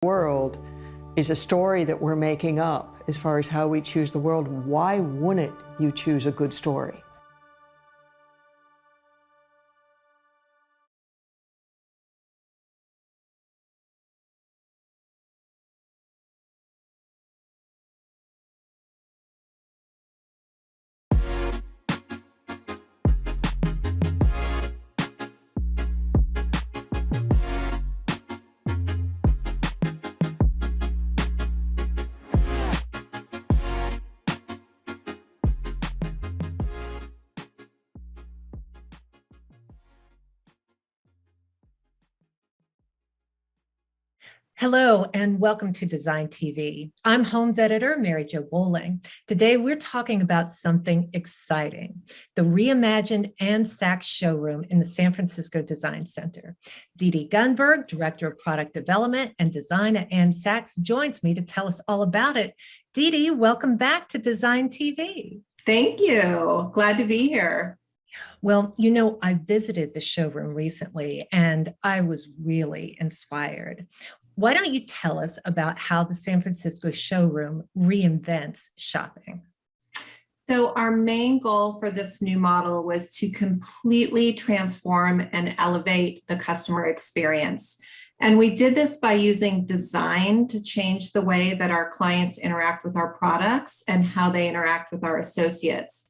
World is a story that we're making up as far as how we choose the world. Why wouldn't you choose a good story? Hello and welcome to DesignTV. I'm Homes Editor Mary Jo Bowling. Today we're talking about something exciting, the reimagined Ansacs showroom in the San Francisco Design Center. Dee Gunberg, Director of Product Development and Design at Ansacs, joins me to tell us all about it. Dee, welcome back to DesignTV. Thank you. Glad to be here. Well, you know, I visited the showroom recently and I was really inspired. Why don't you tell us about how the San Francisco showroom reinvents shopping? So our main goal for this new model was to completely transform and elevate the customer experience. And we did this by using design to change the way that our clients interact with our products and how they interact with our associates.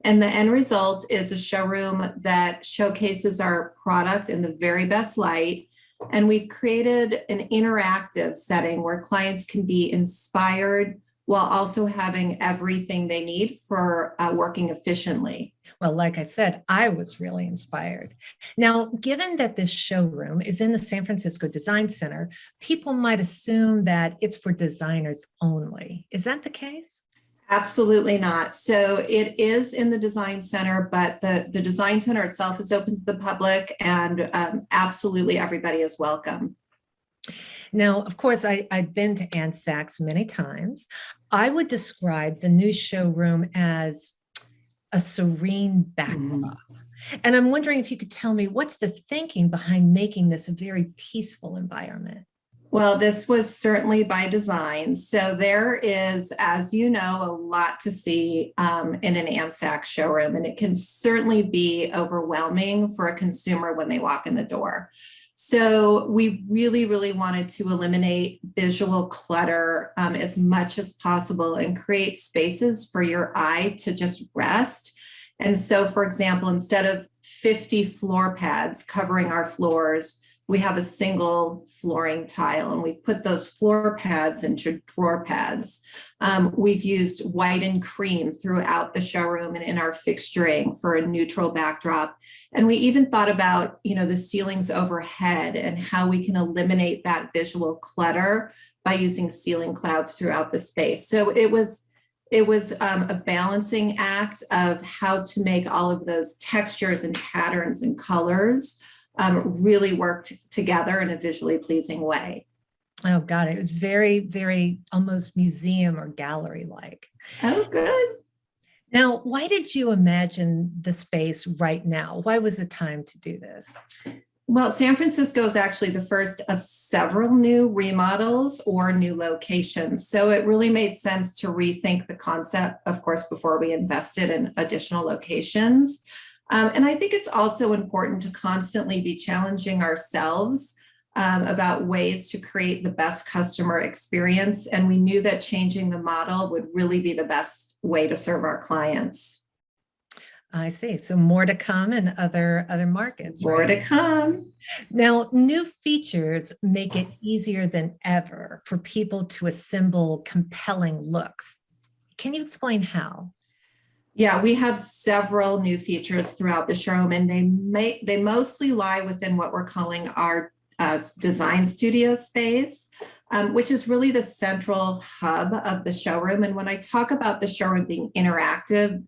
And the end result is a showroom that showcases our product in the very best light. And we've created an interactive setting where clients can be inspired while also having everything they need for working efficiently. Well, like I said, I was really inspired. Now, given that this showroom is in the San Francisco Design Center, people might assume that it's for designers only. Is that the case? Absolutely not. So it is in the Design Center, but the Design Center itself is open to the public, and absolutely everybody is welcome. Now, of course, I've been to Ansacs many times. I would describe the new showroom as a serene backdrop. And I'm wondering if you could tell me what's the thinking behind making this a very peaceful environment? Well, this was certainly by design. So there is, as you know, a lot to see in an Ansacs showroom, and it can certainly be overwhelming for a consumer when they walk in the door. So we really wanted to eliminate visual clutter as much as possible and create spaces for your eye to just rest. And so, for example, instead of 50 floor pads covering our floors, we have a single flooring tile, and we've put those floor pads into drawer pads. We've used white and cream throughout the showroom and in our fixturing for a neutral backdrop. And we even thought about, the ceilings overhead and how we can eliminate that visual clutter by using ceiling clouds throughout the space. So it was a balancing act of how to make all of those textures and patterns and colors really worked together in a visually pleasing way. Oh, God, it was very almost museum or gallery-like. Oh, good. Now, why did you imagine the space right now? Why was it time to do this? Well, San Francisco is actually the first of several new remodels or new locations. So it really made sense to rethink the concept, of course, before we invested in additional locations. And I think it's also important to constantly be challenging ourselves about ways to create the best customer experience. And we knew that changing the model would really be the best way to serve our clients. I see. So more to come in other markets. More right? to come. Now, new features make it easier than ever for people to assemble compelling looks. Can you explain how? Yeah, we have several new features throughout the showroom, and they mostly lie within what we're calling our design studio space, which is really the central hub of the showroom. And when I talk about the showroom being interactive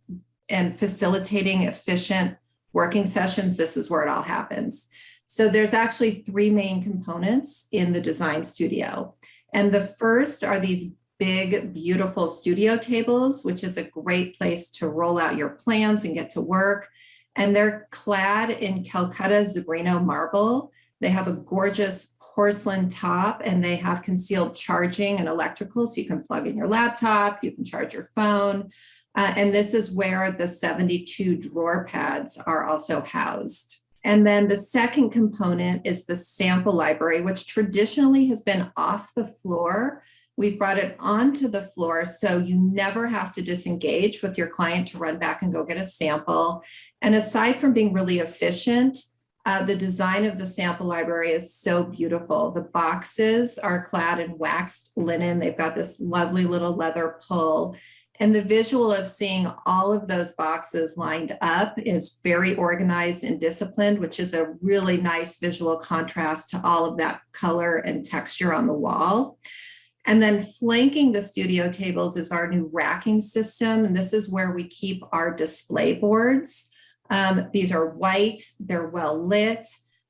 and facilitating efficient working sessions, this is where it all happens. So there's actually three main components in the design studio. And the first are these big, beautiful studio tables, which is a great place to roll out your plans and get to work. And they're clad in Calcutta Zebrino marble. They have a gorgeous porcelain top, and they have concealed charging and electrical, so you can plug in your laptop, you can charge your phone. And this is where the 72 drawer pads are also housed. And then the second component is the sample library, which traditionally has been off the floor. We've brought it onto the floor, so you never have to disengage with your client to run back and go get a sample. And aside from being really efficient, the design of the sample library is so beautiful. The boxes are clad in waxed linen. They've got this lovely little leather pull. And the visual of seeing all of those boxes lined up is very organized and disciplined, which is a really nice visual contrast to all of that color and texture on the wall. And then flanking the studio tables is our new racking system. And this is where we keep our display boards. These are white, they're well lit,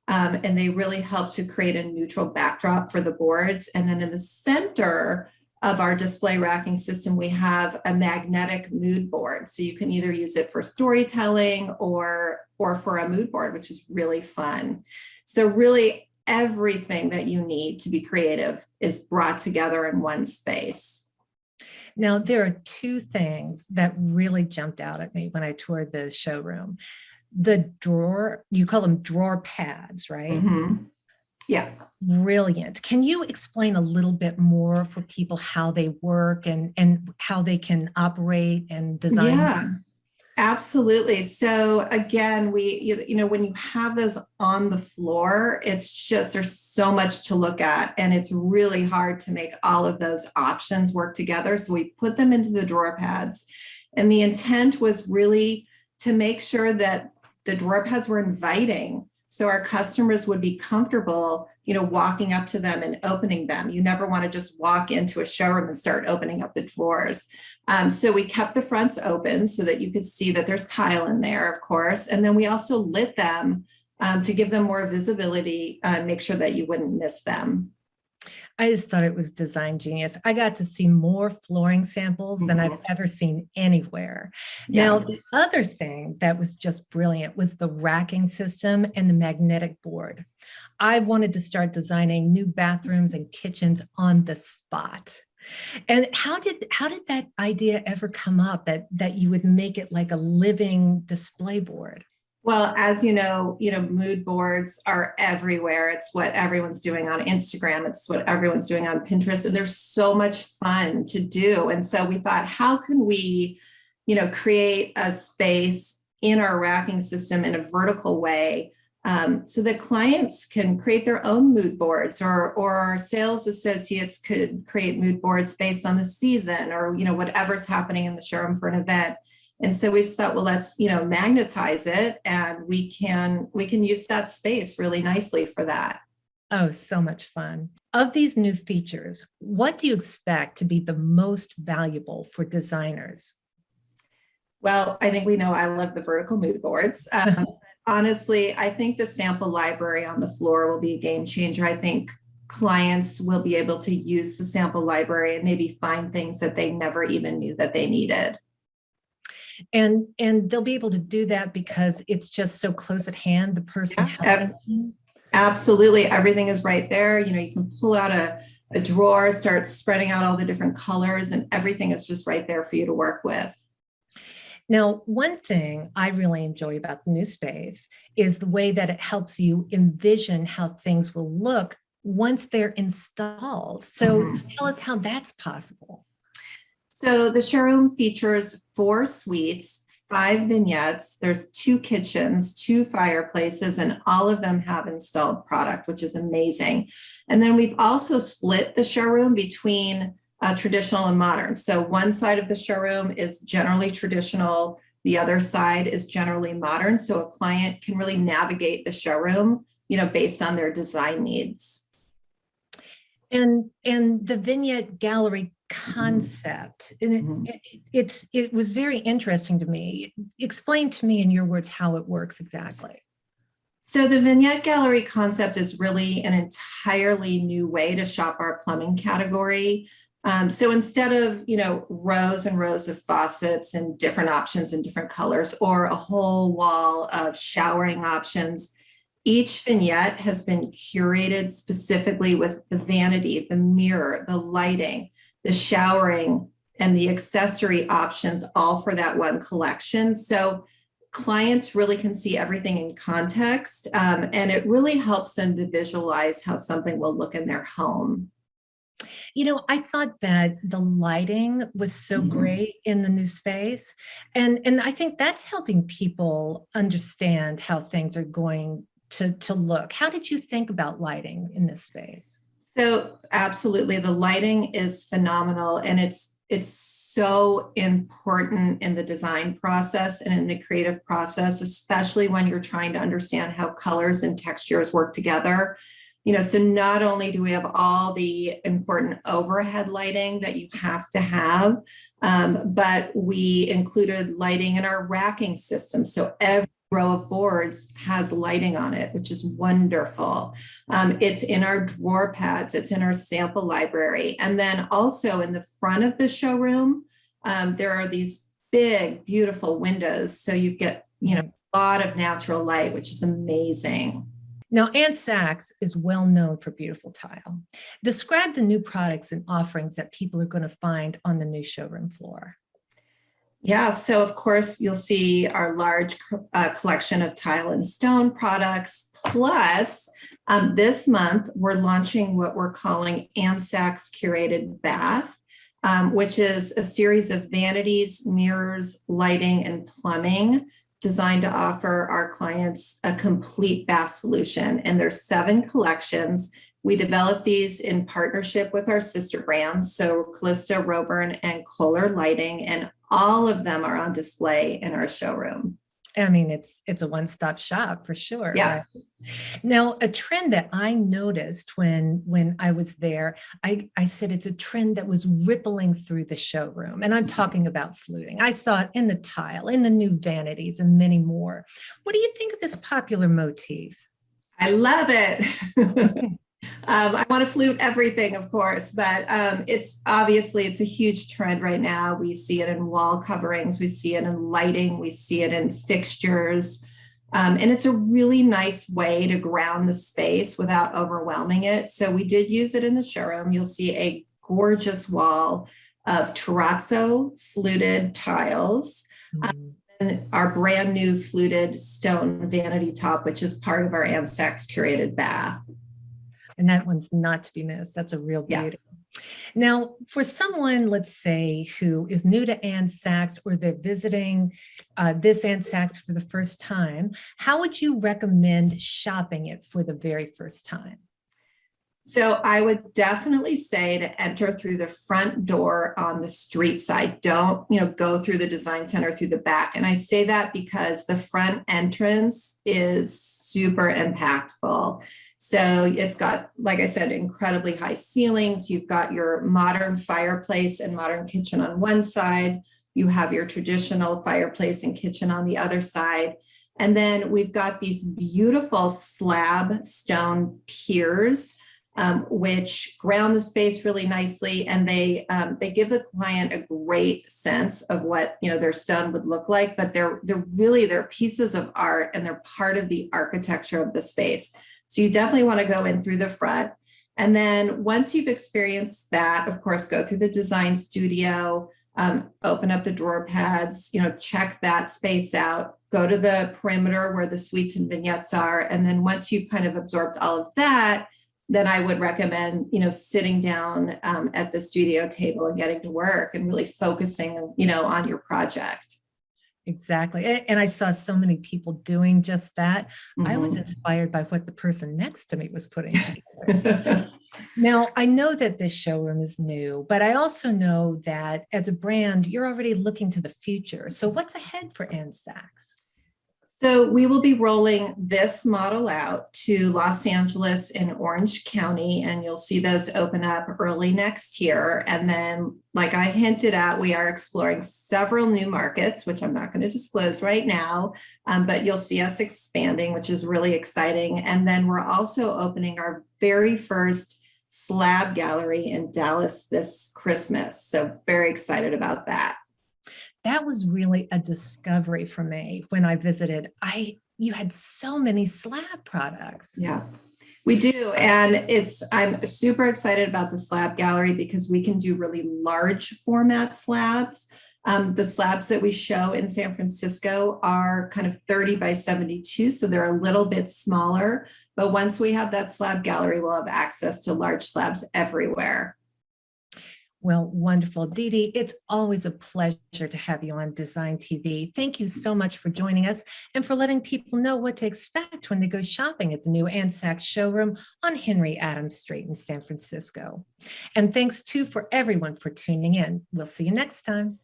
and they really help to create a neutral backdrop for the boards. And then in the center of our display racking system, we have a magnetic mood board. So you can either use it for storytelling or for a mood board, which is really fun. So really everything that you need to be creative is brought together in one space. Now, there are two things that really jumped out at me when I toured the showroom. The drawer, you call them drawer pads, right? Mm-hmm. Yeah. Brilliant. Can you explain a little bit more for people how they work and how they can operate and design? Yeah, absolutely. So again, when you have those on the floor, it's just, there's so much to look at, and it's really hard to make all of those options work together. So we put them into the drawer pads, and the intent was really to make sure that the drawer pads were inviting. So our customers would be comfortable, walking up to them and opening them. You never want to just walk into a showroom and start opening up the drawers. So we kept the fronts open so that you could see that there's tile in there, of course. And then we also lit them to give them more visibility, make sure that you wouldn't miss them. I just thought it was design genius. I got to see more flooring samples than I've ever seen anywhere. Yeah. Now, the other thing that was just brilliant was the racking system and the magnetic board. I wanted to start designing new bathrooms and kitchens on the spot. And how did that idea ever come up that you would make it like a living display board? Well, as you know, mood boards are everywhere. It's what everyone's doing on Instagram. It's what everyone's doing on Pinterest. And there's so much fun to do. And so we thought, how can we, create a space in our racking system in a vertical way so that clients can create their own mood boards, or our sales associates could create mood boards based on the season or, whatever's happening in the showroom for an event. And so we thought, well, let's, magnetize it, and we can use that space really nicely for that. Oh, so much fun. Of these new features, what do you expect to be the most valuable for designers? Well, I think we know I love the vertical mood boards. Honestly, I think the sample library on the floor will be a game changer. I think clients will be able to use the sample library and maybe find things that they never even knew that they needed. And they'll be able to do that because it's just so close at hand, the person helping them. Absolutely. Everything is right there. You can pull out a drawer, start spreading out all the different colors, and everything is just right there for you to work with. Now, one thing I really enjoy about the new space is the way that it helps you envision how things will look once they're installed. So tell us how that's possible. So the showroom features 4 suites, 5 vignettes. There's 2 kitchens, 2 fireplaces, and all of them have installed product, which is amazing. And then we've also split the showroom between traditional and modern. So one side of the showroom is generally traditional. The other side is generally modern. So a client can really navigate the showroom, based on their design needs. And the vignette gallery concept, and it was very interesting to me. Explain to me in your words how it works exactly. So the vignette gallery concept is really an entirely new way to shop our plumbing category. So instead of, rows and rows of faucets and different options and different colors, or a whole wall of showering options, Each vignette has been curated specifically with the vanity, the mirror, the lighting, the showering, and the accessory options, all for that one collection. So clients really can see everything in context, and it really helps them to visualize how something will look in their home. You know, I thought that the lighting was so great in the new space. And I think that's helping people understand how things are going to look. How did you think about lighting in this space? So absolutely, the lighting is phenomenal, and it's so important in the design process and in the creative process, especially when you're trying to understand how colors and textures work together. So not only do we have all the important overhead lighting that you have to have, but we included lighting in our racking system. So every row of boards has lighting on it, which is wonderful. It's in our drawer pads, it's in our sample library. And then also in the front of the showroom, there are these big, beautiful windows. So you get, a lot of natural light, which is amazing. Now, Ansacs is well known for beautiful tile. Describe the new products and offerings that people are going to find on the new showroom floor. Yeah, so of course, you'll see our large collection of tile and stone products. Plus, this month, we're launching what we're calling Ansacs Curated Bath, which is a series of vanities, mirrors, lighting, and plumbing designed to offer our clients a complete bath solution. And there's 7 collections. We developed these in partnership with our sister brands, so Callista, Roburn, and Kohler Lighting, and all of them are on display in our showroom. I mean, it's a one-stop shop for sure. Yeah. Right? Now, a trend that I noticed when I was there, I said it's a trend that was rippling through the showroom. And I'm talking about fluting. I saw it in the tile, in the new vanities, and many more. What do you think of this popular motif? I love it. I want to flute everything, of course, but it's a huge trend right now. We see it in wall coverings, we see it in lighting, we see it in fixtures. And it's a really nice way to ground the space without overwhelming it. So we did use it in the showroom. You'll see a gorgeous wall of terrazzo fluted tiles. And our brand new fluted stone vanity top, which is part of our Ansacs Curated Bath. And that one's not to be missed. That's a real beauty. Yeah. Now, for someone, let's say, who is new to Ansacs or they're visiting this Ansacs for the first time, how would you recommend shopping it for the very first time? So I would definitely say to enter through the front door on the street side. Don't, go through the design center through the back. And I say that because the front entrance is super impactful. So it's got, like I said, incredibly high ceilings. You've got your modern fireplace and modern kitchen on one side. You have your traditional fireplace and kitchen on the other side. And then we've got these beautiful slab stone piers, which ground the space really nicely, and they give the client a great sense of what their stone would look like. But they're pieces of art, and they're part of the architecture of the space. So you definitely want to go in through the front, and then once you've experienced that, of course, go through the design studio, open up the drawer pads, check that space out. Go to the perimeter where the suites and vignettes are, and then once you've kind of absorbed all of that, then I would recommend, sitting down at the studio table and getting to work and really focusing, on your project. Exactly. And I saw so many people doing just that. I was inspired by what the person next to me was putting together. Now, I know that this showroom is new, but I also know that as a brand, you're already looking to the future. So what's ahead for Ansacs? So we will be rolling this model out to Los Angeles and Orange County, and you'll see those open up early next year. And then, like I hinted at, we are exploring several new markets, which I'm not going to disclose right now, but you'll see us expanding, which is really exciting. And then we're also opening our very first slab gallery in Dallas this Christmas. So very excited about that. That was really a discovery for me when I visited. I you had so many slab products. Yeah, we do. And I'm super excited about the slab gallery because we can do really large format slabs. The slabs that we show in San Francisco are kind of 30 by 72, so they're a little bit smaller. But once we have that slab gallery, we'll have access to large slabs everywhere. Well, wonderful. Dee Dee, it's always a pleasure to have you on Design TV. Thank you so much for joining us and for letting people know what to expect when they go shopping at the new Ansacs showroom on Henry Adams Street in San Francisco. And thanks too for everyone for tuning in. We'll see you next time.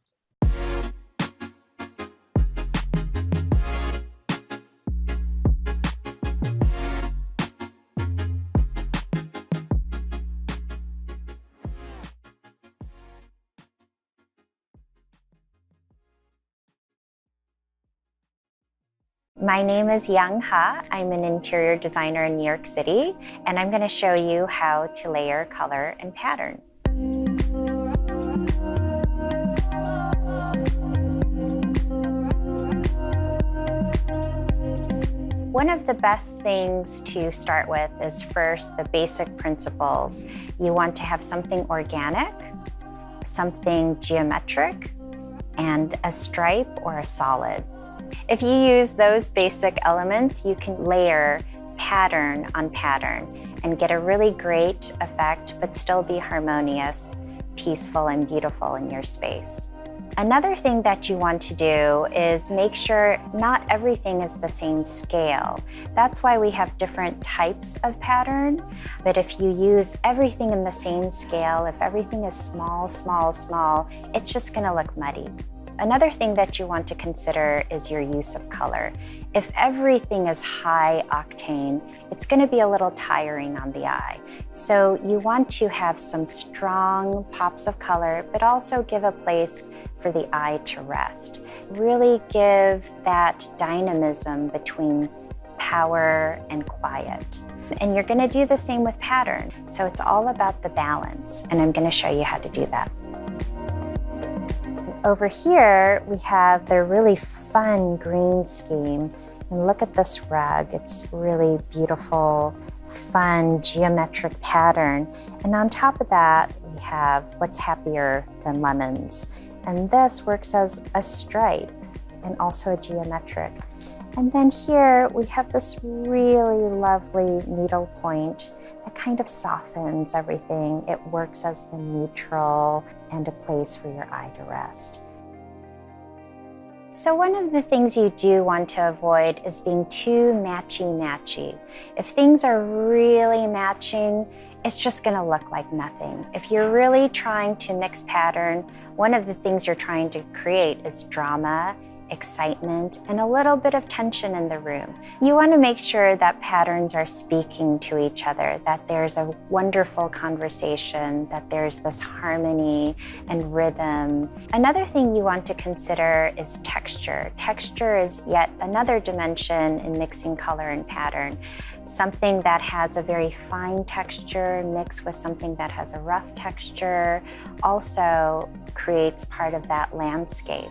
My name is Young Ha. I'm an interior designer in New York City, and I'm going to show you how to layer color and pattern. One of the best things to start with is first the basic principles. You want to have something organic, something geometric, and a stripe or a solid. If you use those basic elements, you can layer pattern on pattern and get a really great effect, but still be harmonious, peaceful, and beautiful in your space. Another thing that you want to do is make sure not everything is the same scale. That's why we have different types of pattern. But if you use everything in the same scale, if everything is small, small, small, it's just going to look muddy. Another thing that you want to consider is your use of color. If everything is high octane, it's going to be a little tiring on the eye. So you want to have some strong pops of color, but also give a place for the eye to rest. Really give that dynamism between power and quiet. And you're going to do the same with pattern. So it's all about the balance, and I'm going to show you how to do that. Over here, we have the really fun green scheme. And look at this rug. It's really beautiful, fun, geometric pattern. And on top of that, we have What's Happier Than Lemons. And this works as a stripe and also a geometric. And then here we have this really lovely needle point that kind of softens everything. It works as the neutral and a place for your eye to rest. So one of the things you do want to avoid is being too matchy-matchy. If things are really matching, it's just going to look like nothing. If you're really trying to mix pattern, one of the things you're trying to create is drama, excitement, and a little bit of tension in the room. You want to make sure that patterns are speaking to each other, that there's a wonderful conversation, that there's this harmony and rhythm. Another thing you want to consider is texture. Texture is yet another dimension in mixing color and pattern. Something that has a very fine texture mixed with something that has a rough texture also creates part of that landscape.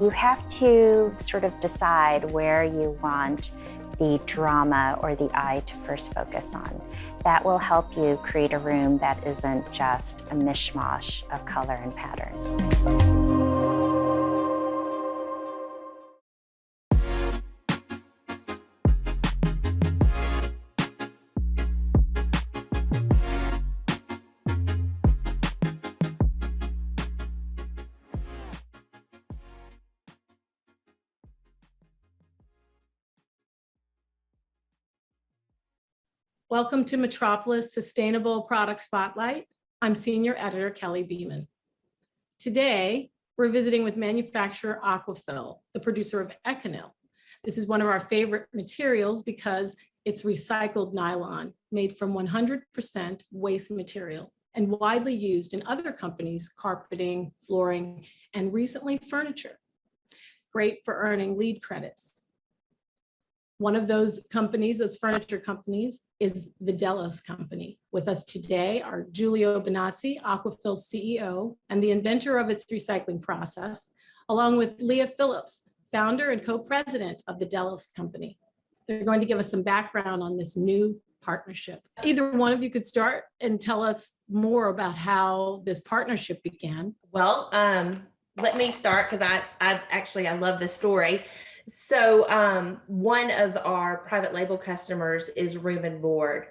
You have to sort of decide where you want the drama or the eye to first focus on. That will help you create a room that isn't just a mishmash of color and pattern. Welcome to Metropolis Sustainable Product Spotlight. I'm Senior Editor Kelly Beeman. Today, we're visiting with manufacturer Aquafil, the producer of Econil. This is one of our favorite materials because it's recycled nylon made from 100% waste material and widely used in other companies' carpeting, flooring, and recently furniture. Great for earning LEED credits. One of those companies, those furniture companies, is the Delos company. With us today are Giulio Benazzi, Aquafil's CEO, and the inventor of its recycling process, along with Leah Phillips, founder and co-president of the Delos Company. They're going to give us some background on this new partnership. Either one of you could start and tell us more about how this partnership began. Well, let me start because I love this story. So one of our private label customers is Room and Board,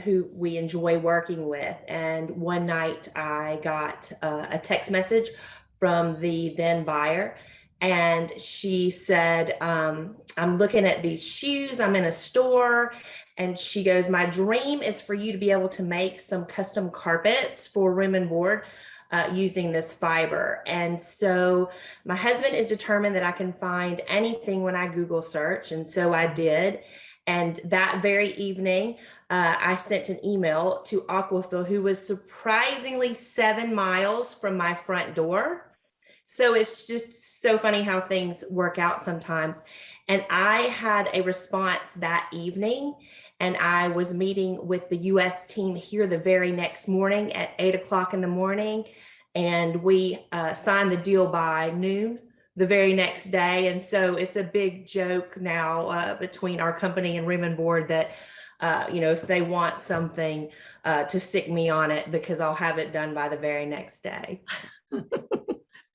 who we enjoy working with. And one night I got a text message from the then buyer. And she said, I'm looking at these shoes, I'm in a store. And she goes, my dream is for you to be able to make some custom carpets for Room and Board using this fiber. And so my husband is determined that I can find anything when I Google search. And so I did. And that very evening, I sent an email to Aquafil, who was surprisingly 7 miles from my front door. So it's just so funny how things work out sometimes. And I had a response that evening, and I was meeting with the US team here the very next morning at 8 o'clock in the morning. And we signed the deal by noon the very next day. And so it's a big joke now between our company and Room and Board that, if they want something to stick me on it, because I'll have it done by the very next day.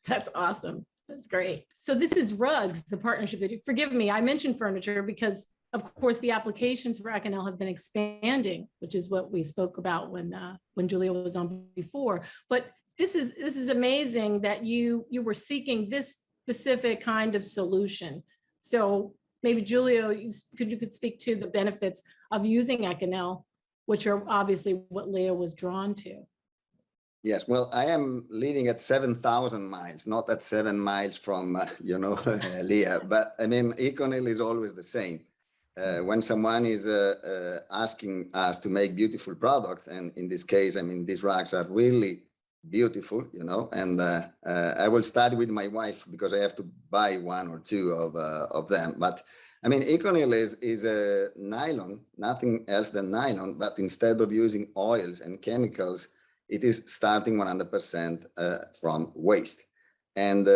That's awesome. That's great. So this is rugs, the partnership that you, forgive me, I mentioned furniture because of course the applications for Econel have been expanding, which is what we spoke about when Julia was on before. But this is amazing that you were seeking this specific kind of solution. So maybe Julia, you could speak to the benefits of using Econel, which are obviously what Leah was drawn to. Yes, well, I am living at 7,000 miles, not at 7 miles from, Leah, but I mean, Econel is always the same. When someone is asking us to make beautiful products, and in this case, I mean, these rugs are really beautiful, and I will start with my wife because I have to buy 1 or 2 of them. But I mean, Econel is a nylon, nothing else than nylon, but instead of using oils and chemicals, it is starting 100% from waste. And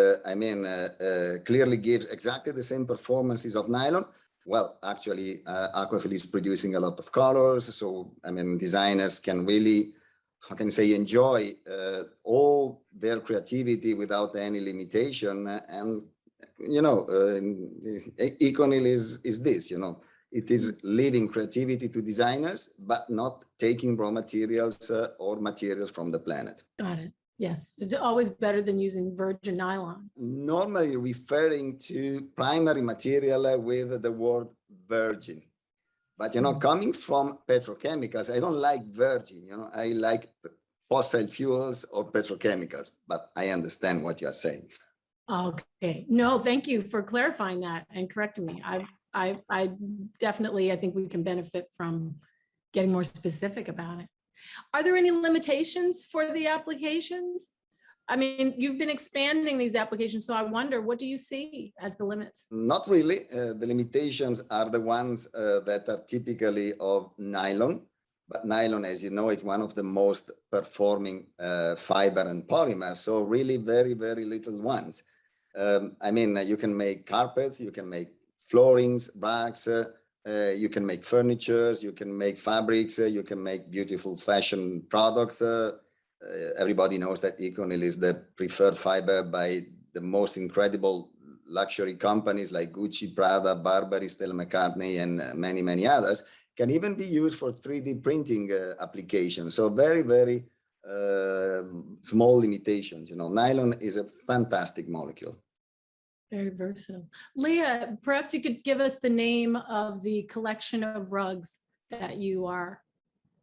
clearly gives exactly the same performances of nylon. Well, actually, Aquafil is producing a lot of colors. So, I mean, designers can really, how can I say, enjoy all their creativity without any limitation. And, Econel is this, It is leaving creativity to designers, but not taking raw materials or materials from the planet. Got it. Yes. It's always better than using virgin nylon. Normally referring to primary material with the word virgin. But, coming from petrochemicals, I don't like virgin, I like fossil fuels or petrochemicals, but I understand what you're saying. Okay. No, thank you for clarifying that and correcting me. I definitely, I think we can benefit from getting more specific about it. Are there any limitations for the applications? I mean, you've been expanding these applications, so I wonder, what do you see as the limits? Not really. The limitations are the ones that are typically of nylon. But nylon, as you know, is one of the most performing fiber and polymer. So really very, very little ones. You can make carpets, you can make floorings, rugs, you can make furnitures, you can make fabrics, you can make beautiful fashion products. Everybody knows that Econel is the preferred fiber by the most incredible luxury companies like Gucci, Prada, Burberry, Stella McCartney, and many, many others. Can even be used for 3D printing applications. So very, very small limitations. Nylon is a fantastic molecule. Very versatile. Leah, perhaps you could give us the name of the collection of rugs that you are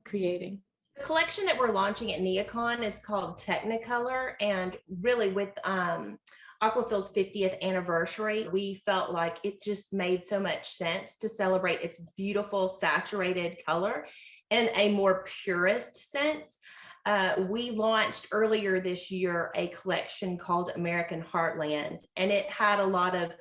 creating. The collection that we're launching at Neocon is called Technicolor, and really with Aquafil's 50th anniversary, we felt like it just made so much sense to celebrate its beautiful saturated color in a more purist sense. We launched earlier this year a collection called American Heartland, and it had a lot of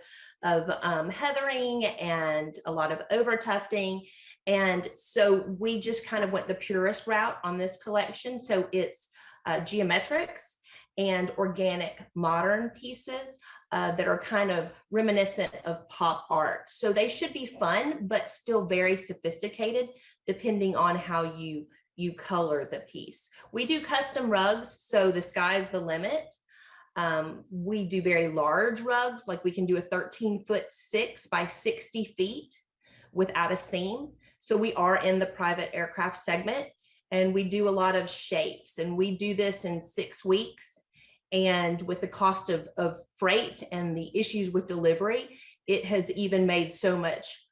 heathering and a lot of over tufting. And so we just kind of went the purist route on this collection. So it's geometrics and organic modern pieces that are kind of reminiscent of pop art. So they should be fun, but still very sophisticated, depending on how you color the piece. We do custom rugs, so the sky's the limit. We do very large rugs, like we can do a 13'6" by 60 feet without a seam. So we are in the private aircraft segment, and we do a lot of shapes, and we do this in 6 weeks. And with the cost of freight and the issues with delivery, it has even made so much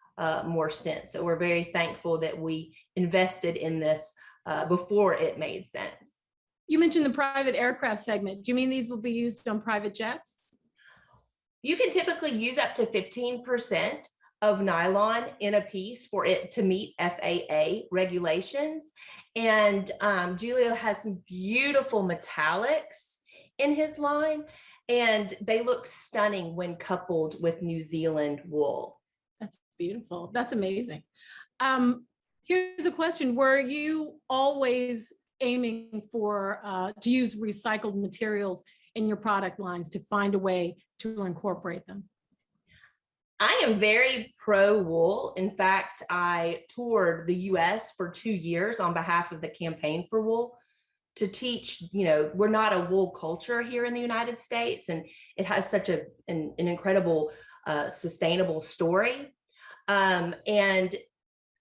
more sense. So we're very thankful that we invested in this before it made sense. You mentioned the private aircraft segment. Do you mean these will be used on private jets? You can typically use up to 15% of nylon in a piece for it to meet FAA regulations. And Julio has some beautiful metallics in his line, and they look stunning when coupled with New Zealand wool. That's beautiful. That's amazing. Here's a question. Were you always aiming for to use recycled materials in your product lines to find a way to incorporate them? I am very pro wool. In fact, I toured the US for 2 years on behalf of the Campaign for Wool to teach, we're not a wool culture here in the United States, and it has such an incredible sustainable story. And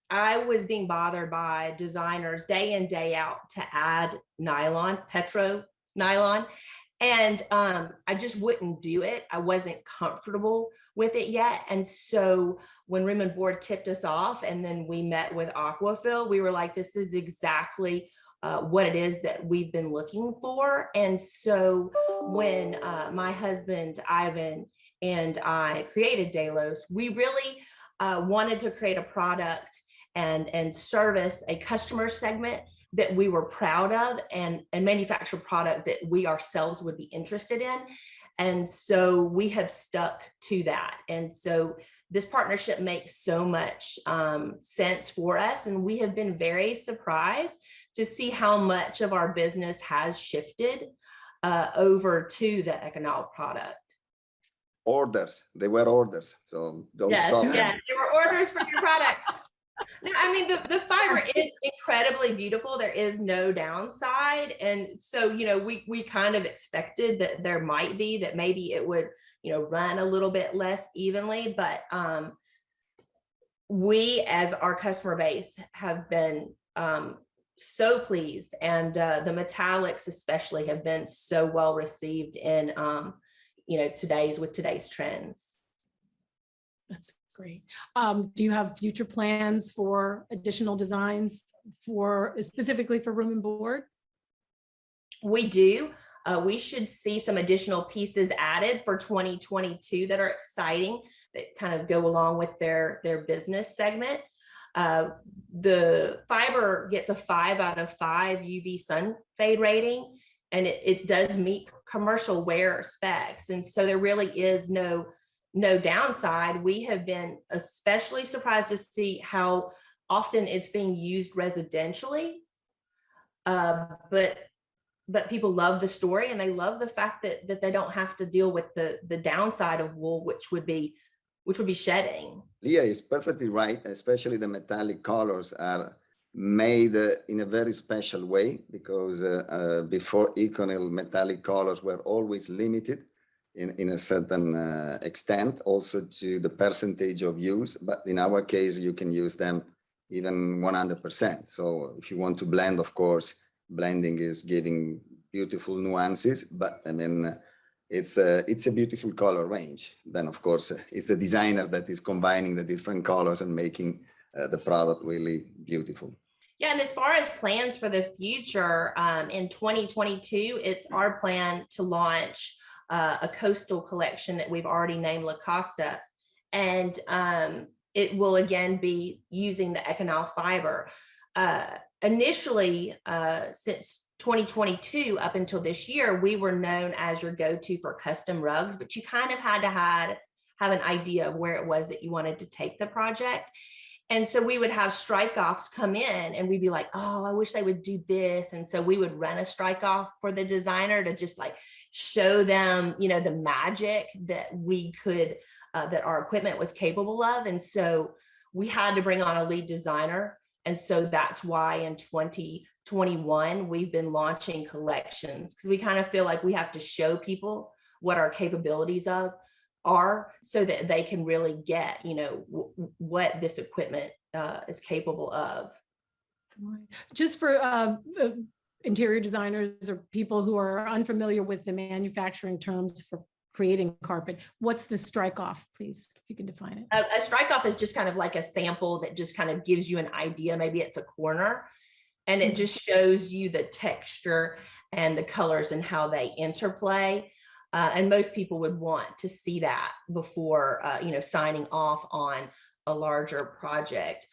I was being bothered by designers day in, day out to add nylon, petro nylon, and I just wouldn't do it. I wasn't comfortable with it yet. And so when Room and Board tipped us off, and then we met with Aquafil, we were like, this is exactly what it is that we've been looking for. And so when my husband, Ivan, and I created Delos, we really wanted to create a product and service a customer segment that we were proud of, and manufacture product that we ourselves would be interested in. And so we have stuck to that. And so this partnership makes so much sense for us. And we have been very surprised to see how much of our business has shifted over to the Econol product. Orders, they were orders, so don't stop. Yeah, there were orders for your product. No, I mean, the fiber is incredibly beautiful. There is no downside. And so, we kind of expected that there might be, that maybe it would, run a little bit less evenly, but we, as our customer base, have been so pleased. And the metallics especially have been so well received in, today's trends. That's great. Do you have future plans for additional designs specifically for Room and Board? We do. We should see some additional pieces added for 2022 that are exciting, that kind of go along with their business segment. The fiber gets a 5 out of 5 UV sun fade rating, and it does meet commercial wear specs. And so there really is no downside. We have been especially surprised to see how often it's being used residentially, but people love the story, and they love the fact that they don't have to deal with the downside of wool, which would be shedding. Leah is perfectly right, especially the metallic colors are made in a very special way, because before Econil, metallic colors were always limited in a certain extent, also to the percentage of use. But in our case, you can use them even 100%. So if you want to blend, of course, blending is giving beautiful nuances, but I mean, it's a beautiful color range. Then, of course, it's the designer that is combining the different colors and making the product really beautiful. Yeah, and as far as plans for the future, in 2022, it's our plan to launch a coastal collection that we've already named La Costa, and it will again be using the Econol fiber. Initially, since 2022 up until this year, we were known as your go-to for custom rugs, but you kind of had to have an idea of where it was that you wanted to take the project. And so we would have strike-offs come in and we'd be like, oh, I wish they would do this. And so we would rent a strike-off for the designer to just like show them, you know, the magic that we could, that our equipment was capable of. And so we had to bring on a lead designer. And so that's why in 2021, we've been launching collections, because we kind of feel like we have to show people what our capabilities are so that they can really get, you know, what this equipment is capable of. Just for interior designers or people who are unfamiliar with the manufacturing terms for creating carpet, what's the strike off, please, if you can define it? A strike off is just kind of like a sample that just kind of gives you an idea. Maybe it's a corner, and it just shows you the texture and the colors and how they interplay. And most people would want to see that before, you know, signing off on a larger project.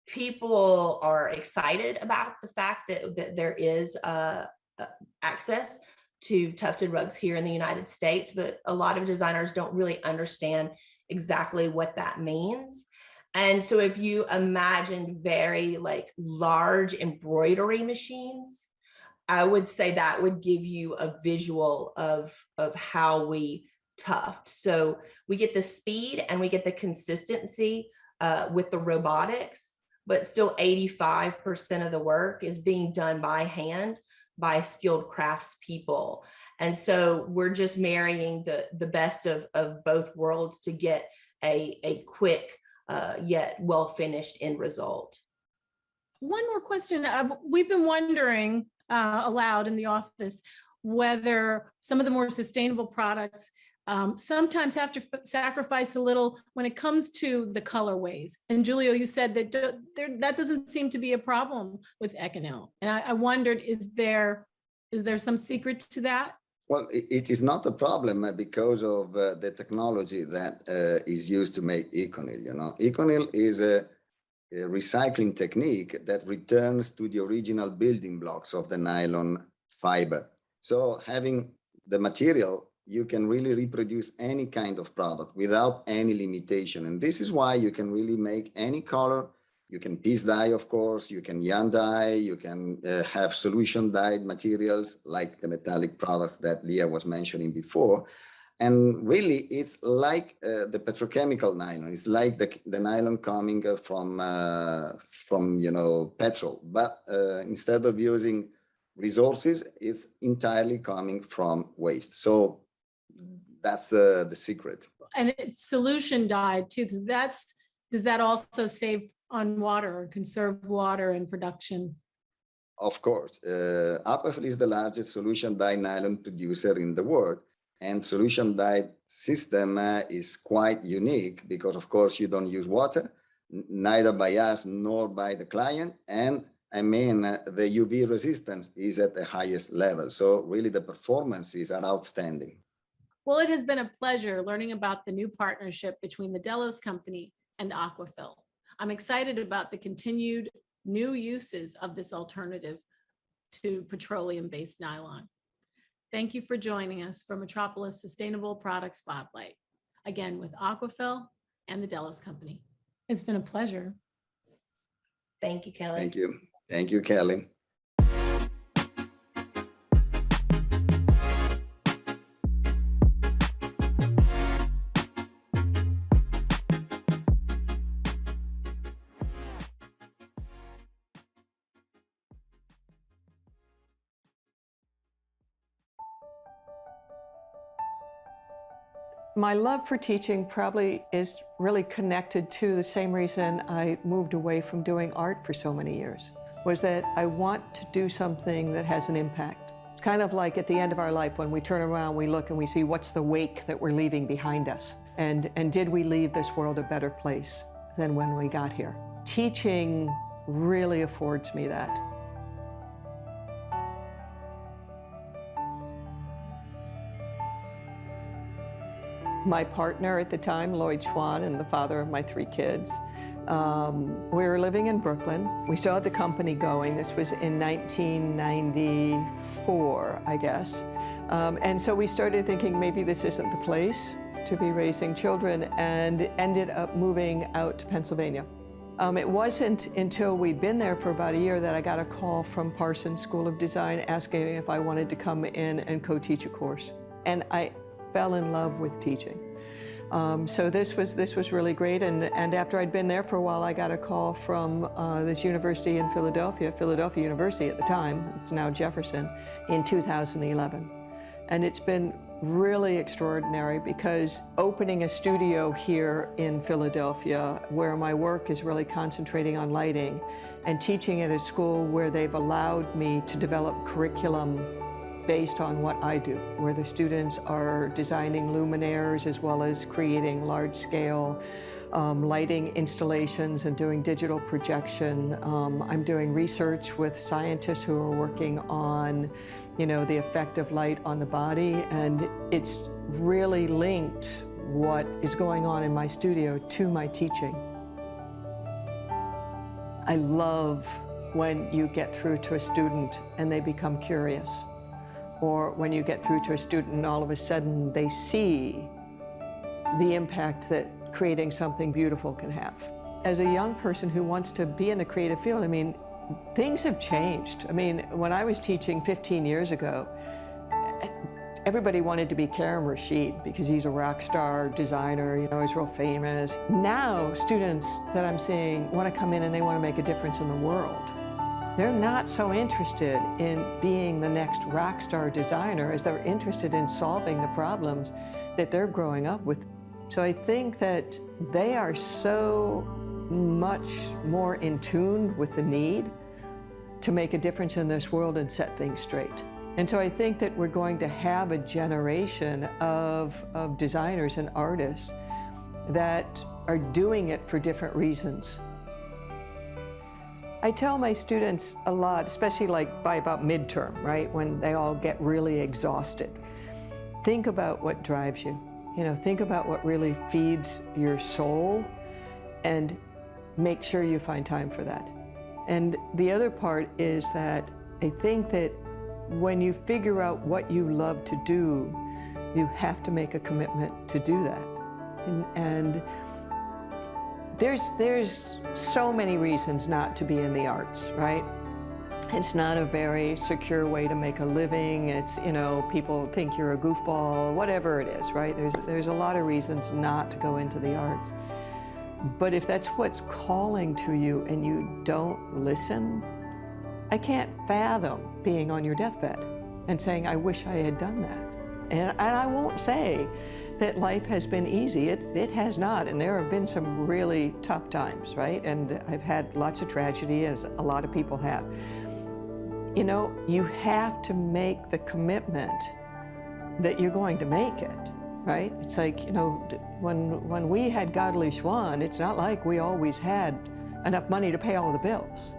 People are excited about the fact that there is access to tufted rugs here in the United States, but a lot of designers don't really understand exactly what that means. And so if you imagine very like large embroidery machines, I would say that would give you a visual of how we tuft. So we get the speed and we get the consistency with the robotics, but still 85% of the work is being done by hand by skilled craftspeople. And so we're just marrying the best of both worlds to get a quick yet well-finished end result. One more question. We've been wondering aloud in the office whether some of the more sustainable products sometimes have to sacrifice a little when it comes to the colorways. And Julio, you said that that doesn't seem to be a problem with Econel. And I wondered, is there some secret to that? Well, it is not a problem because of the technology that is used to make Econel. You know, Econel is a recycling technique that returns to the original building blocks of the nylon fiber. So having the material, you can really reproduce any kind of product without any limitation. And this is why you can really make any color. You can piece dye, of course, you can yarn dye, you can have solution dyed materials like the metallic products that Leah was mentioning before. And really, it's like the petrochemical nylon. It's like the nylon coming from you know, petrol. But instead of using resources, it's entirely coming from waste. So that's the secret. And it's solution dyed too. So does that also save on water or conserve water in production? Of course. Aquafil is the largest solution dyed nylon producer in the world. And solution dyed system is quite unique because, of course, you don't use water, neither by us nor by the client. And I mean, the UV resistance is at the highest level. So really the performances are outstanding. Well, it has been a pleasure learning about the new partnership between the Delos company and Aquafil. I'm excited about the continued new uses of this alternative to petroleum-based nylon. Thank you for joining us for Metropolis Sustainable Product Spotlight, again with Aquafil and the Delos company. It's been a pleasure. Thank you, Kelly. Thank you. Thank you, Kelly. My love for teaching probably is really connected to the same reason I moved away from doing art for so many years, was that I want to do something that has an impact. It's kind of like at the end of our life when we turn around, we look and we see what's the wake that we're leaving behind us. And did we leave this world a better place than when we got here? Teaching really affords me that. My partner at the time, Lloyd Schwan, and the father of my 3 kids, we were living in Brooklyn. We still had the company going. This was in 1994, I guess. And so we started thinking maybe this isn't the place. to be raising children and ended up moving out to Pennsylvania. It wasn't until we'd been there for about a year that I got a call from Parsons School of Design asking if I wanted to come in and co-teach a course. And I fell in love with teaching. So this was really great, and after I'd been there for a while, I got a call from this university in Philadelphia University at the time, it's now Jefferson, in 2011. And it's been really extraordinary because opening a studio here in Philadelphia where my work is really concentrating on lighting and teaching at a school where they've allowed me to develop curriculum based on what I do, where the students are designing luminaires as well as creating large-scale lighting installations and doing digital projection. I'm doing research with scientists who are working on, the effect of light on the body, and it's really linked what is going on in my studio to my teaching. I love when you get through to a student and they become curious. Or when you get through to a student and all of a sudden they see the impact that creating something beautiful can have. As a young person who wants to be in the creative field, things have changed. When I was teaching 15 years ago, everybody wanted to be Karim Rashid because he's a rock star designer, he's real famous. Now, students that I'm seeing want to come in and they want to make a difference in the world. They're not so interested in being the next rock star designer as they're interested in solving the problems that they're growing up with. So I think that they are so much more in tune with the need to make a difference in this world and set things straight. And so I think that we're going to have a generation of designers and artists that are doing it for different reasons. I tell my students a lot, especially by about midterm, right? When they all get really exhausted. Think about what drives you. Think about what really feeds your soul and make sure you find time for that. And the other part is that I think that when you figure out what you love to do, you have to make a commitment to do that. And there's so many reasons not to be in the arts, right? It's not a very secure way to make a living. It's, people think you're a goofball, whatever it is, right? There's a lot of reasons not to go into the arts. But if that's what's calling to you and you don't listen, I can't fathom being on your deathbed and saying, I wish I had done that. And I won't say that life has been easy. It has not, and there have been some really tough times, right? And I've had lots of tragedy, as a lot of people have. You have to make the commitment that you're going to make it, right? It's like, when we had Godley Schwan, it's not like we always had enough money to pay all the bills.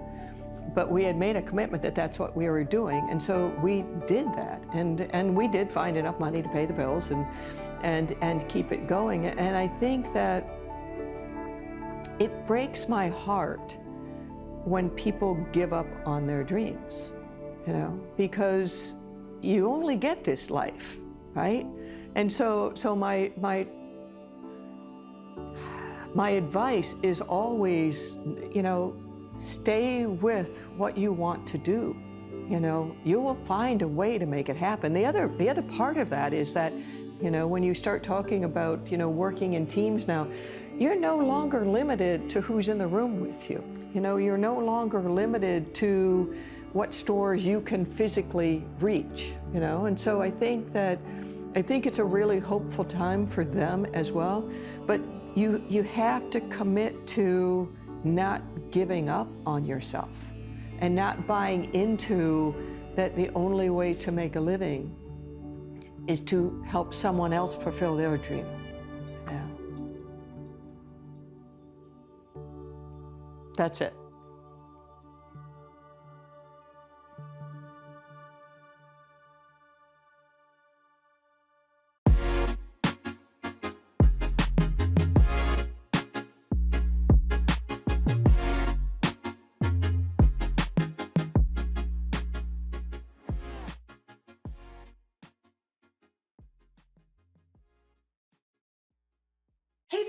But we had made a commitment that that's what we were doing, and so we did that. And we did find enough money to pay the bills and keep it going. And I think that it breaks my heart when people give up on their dreams, because you only get this life, right? And so my advice is always, stay with what you want to do. You will find a way to make it happen. The other part of that is that, when you start talking about, working in teams now, you're no longer limited to who's in the room with you. You're no longer limited to what stores you can physically reach, and so I think it's a really hopeful time for them as well. But you have to commit to not giving up on yourself and not buying into that the only way to make a living is to help someone else fulfill their dream. Yeah. That's it.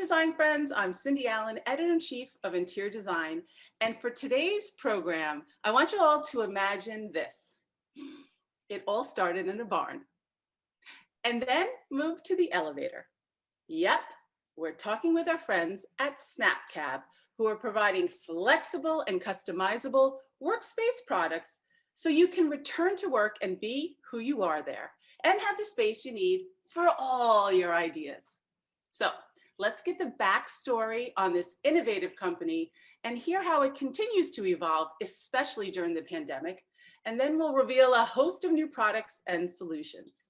design friends. I'm Cindy Allen, editor-in-chief of Interior Design. And for today's program, I want you all to imagine this. It all started in a barn and then moved to the elevator. Yep, we're talking with our friends at SnapCab, who are providing flexible and customizable workspace products so you can return to work and be who you are there and have the space you need for all your ideas. So let's get the backstory on this innovative company and hear how it continues to evolve, especially during the pandemic. And then we'll reveal a host of new products and solutions.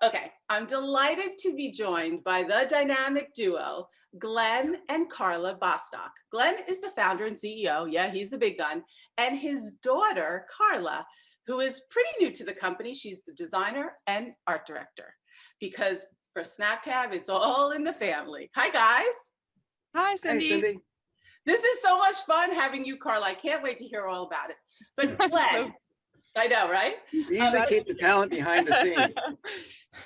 Okay, I'm delighted to be joined by the dynamic duo, Glenn and Carla Bostock. Glenn is the founder and CEO, yeah, he's the big gun, and his daughter, Carla, who is pretty new to the company. She's the designer and art director, because for SnapCab, it's all in the family. Hi, guys. Hi, Cindy. Hey, Cindy. This is so much fun having you, Carla. I can't wait to hear all about it. But Glenn, I know, right? We usually keep the talent behind the scenes.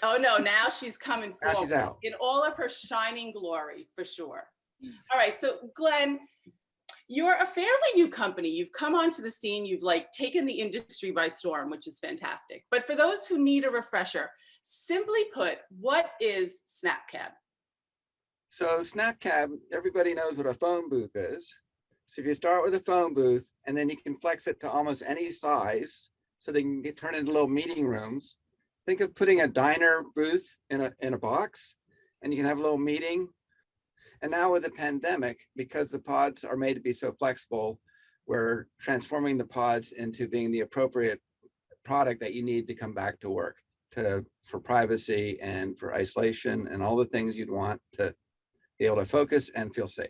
Oh no, now she's coming Now forward she's out. in all of her shining glory, for sure. All right, so Glenn, you're a fairly new company. You've come onto the scene, you've like taken the industry by storm, which is fantastic. But for those who need a refresher, simply put, what is SnapCab? So SnapCab, everybody knows what a phone booth is. So if you start with a phone booth and then you can flex it to almost any size so they can turn into little meeting rooms. Think of putting a diner booth in a box and you can have a little meeting. And now with the pandemic, because the pods are made to be so flexible, we're transforming the pods into being the appropriate product that you need to come back to work for privacy and for isolation and all the things you'd want to be able to focus and feel safe.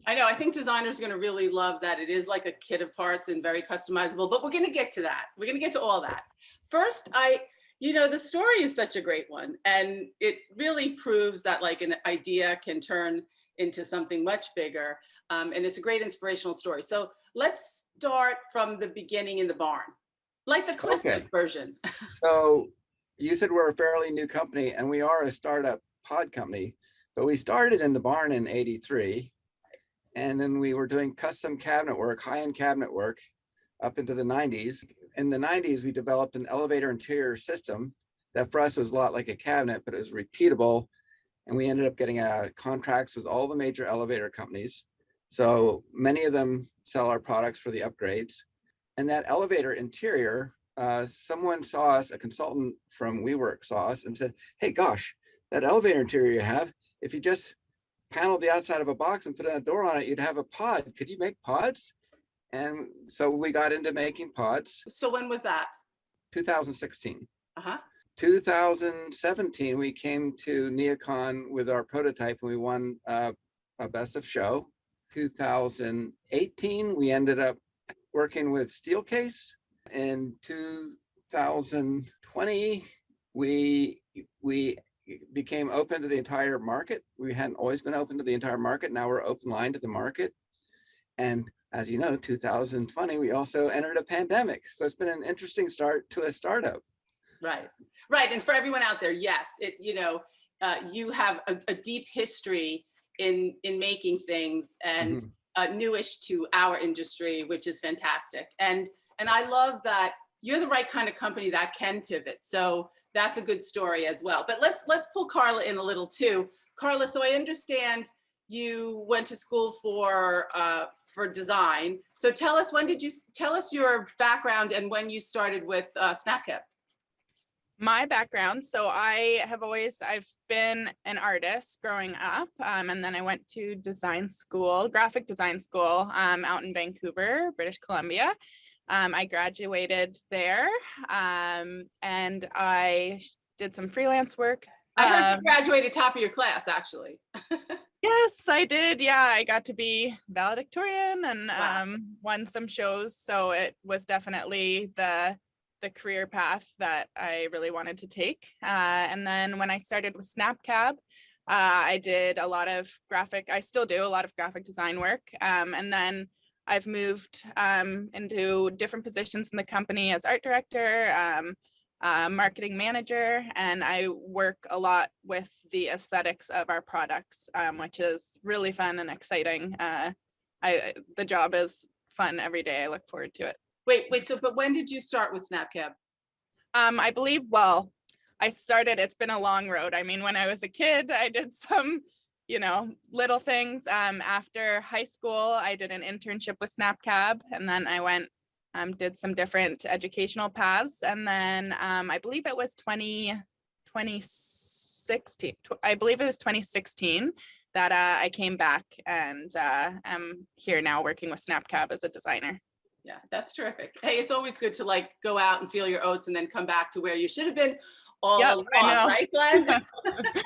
I know, I think designers are going to really love that. It is like a kit of parts and very customizable, but we're going to get to that. We're going to get to all that. First, the story is such a great one, and it really proves that like an idea can turn into something much bigger, and it's a great inspirational story. So let's start from the beginning in the barn, like the Cliff Booth version. So you said we're a fairly new company, and we are a startup pod company, but we started in the barn in '83, and then we were doing custom cabinet work, high-end cabinet work, up into the '90s. In the '90s, we developed an elevator interior system that for us was a lot like a cabinet, but it was repeatable. And we ended up getting contracts with all the major elevator companies. So many of them sell our products for the upgrades. And that elevator interior, someone saw us, a consultant from WeWork saw us and said, hey, gosh, that elevator interior you have, if you just paneled the outside of a box and put a door on it, you'd have a pod. Could you make pods? And so we got into making pods. So when was that? 2016. 2017, we came to Neocon with our prototype and we won a Best of Show. 2018, we ended up working with Steelcase. In 2020, we became open to the entire market. We hadn't always been open to the entire market. Now we're open line to the market. And as you know, 2020, we also entered a pandemic. So it's been an interesting start to a startup. Right. And for everyone out there, yes, you have a deep history in making things and newish to our industry, which is fantastic. And I love that you're the right kind of company that can pivot. So that's a good story as well. But let's pull Carla in a little too. Carla, so I understand you went to school for design. So tell us your background and when you started with SnapCap. My background, so I've been an artist growing up, and then I went to graphic design school out in Vancouver, British Columbia. I graduated there, and I did some freelance work. I heard you graduated top of your class, actually. Yes, I did. Yeah, I got to be valedictorian and won some shows. So it was definitely the career path that I really wanted to take. And then when I started with SnapCab, I did I still do a lot of graphic design work. And then I've moved into different positions in the company as art director, marketing manager, and I work a lot with the aesthetics of our products, which is really fun and exciting. The job is fun every day. I look forward to it. Wait, so, but when did you start with SnapCab? I believe, well, I started, it's been a long road. I mean, when I was a kid, I did some, little things. After high school, I did an internship with SnapCab, and then I went, did some different educational paths. And then I believe it was 2016, I believe it was 2016 that I came back and am here now working with SnapCab as a designer. Yeah, that's terrific. Hey, it's always good to like go out and feel your oats and then come back to where you should have been all along, right, Glenn?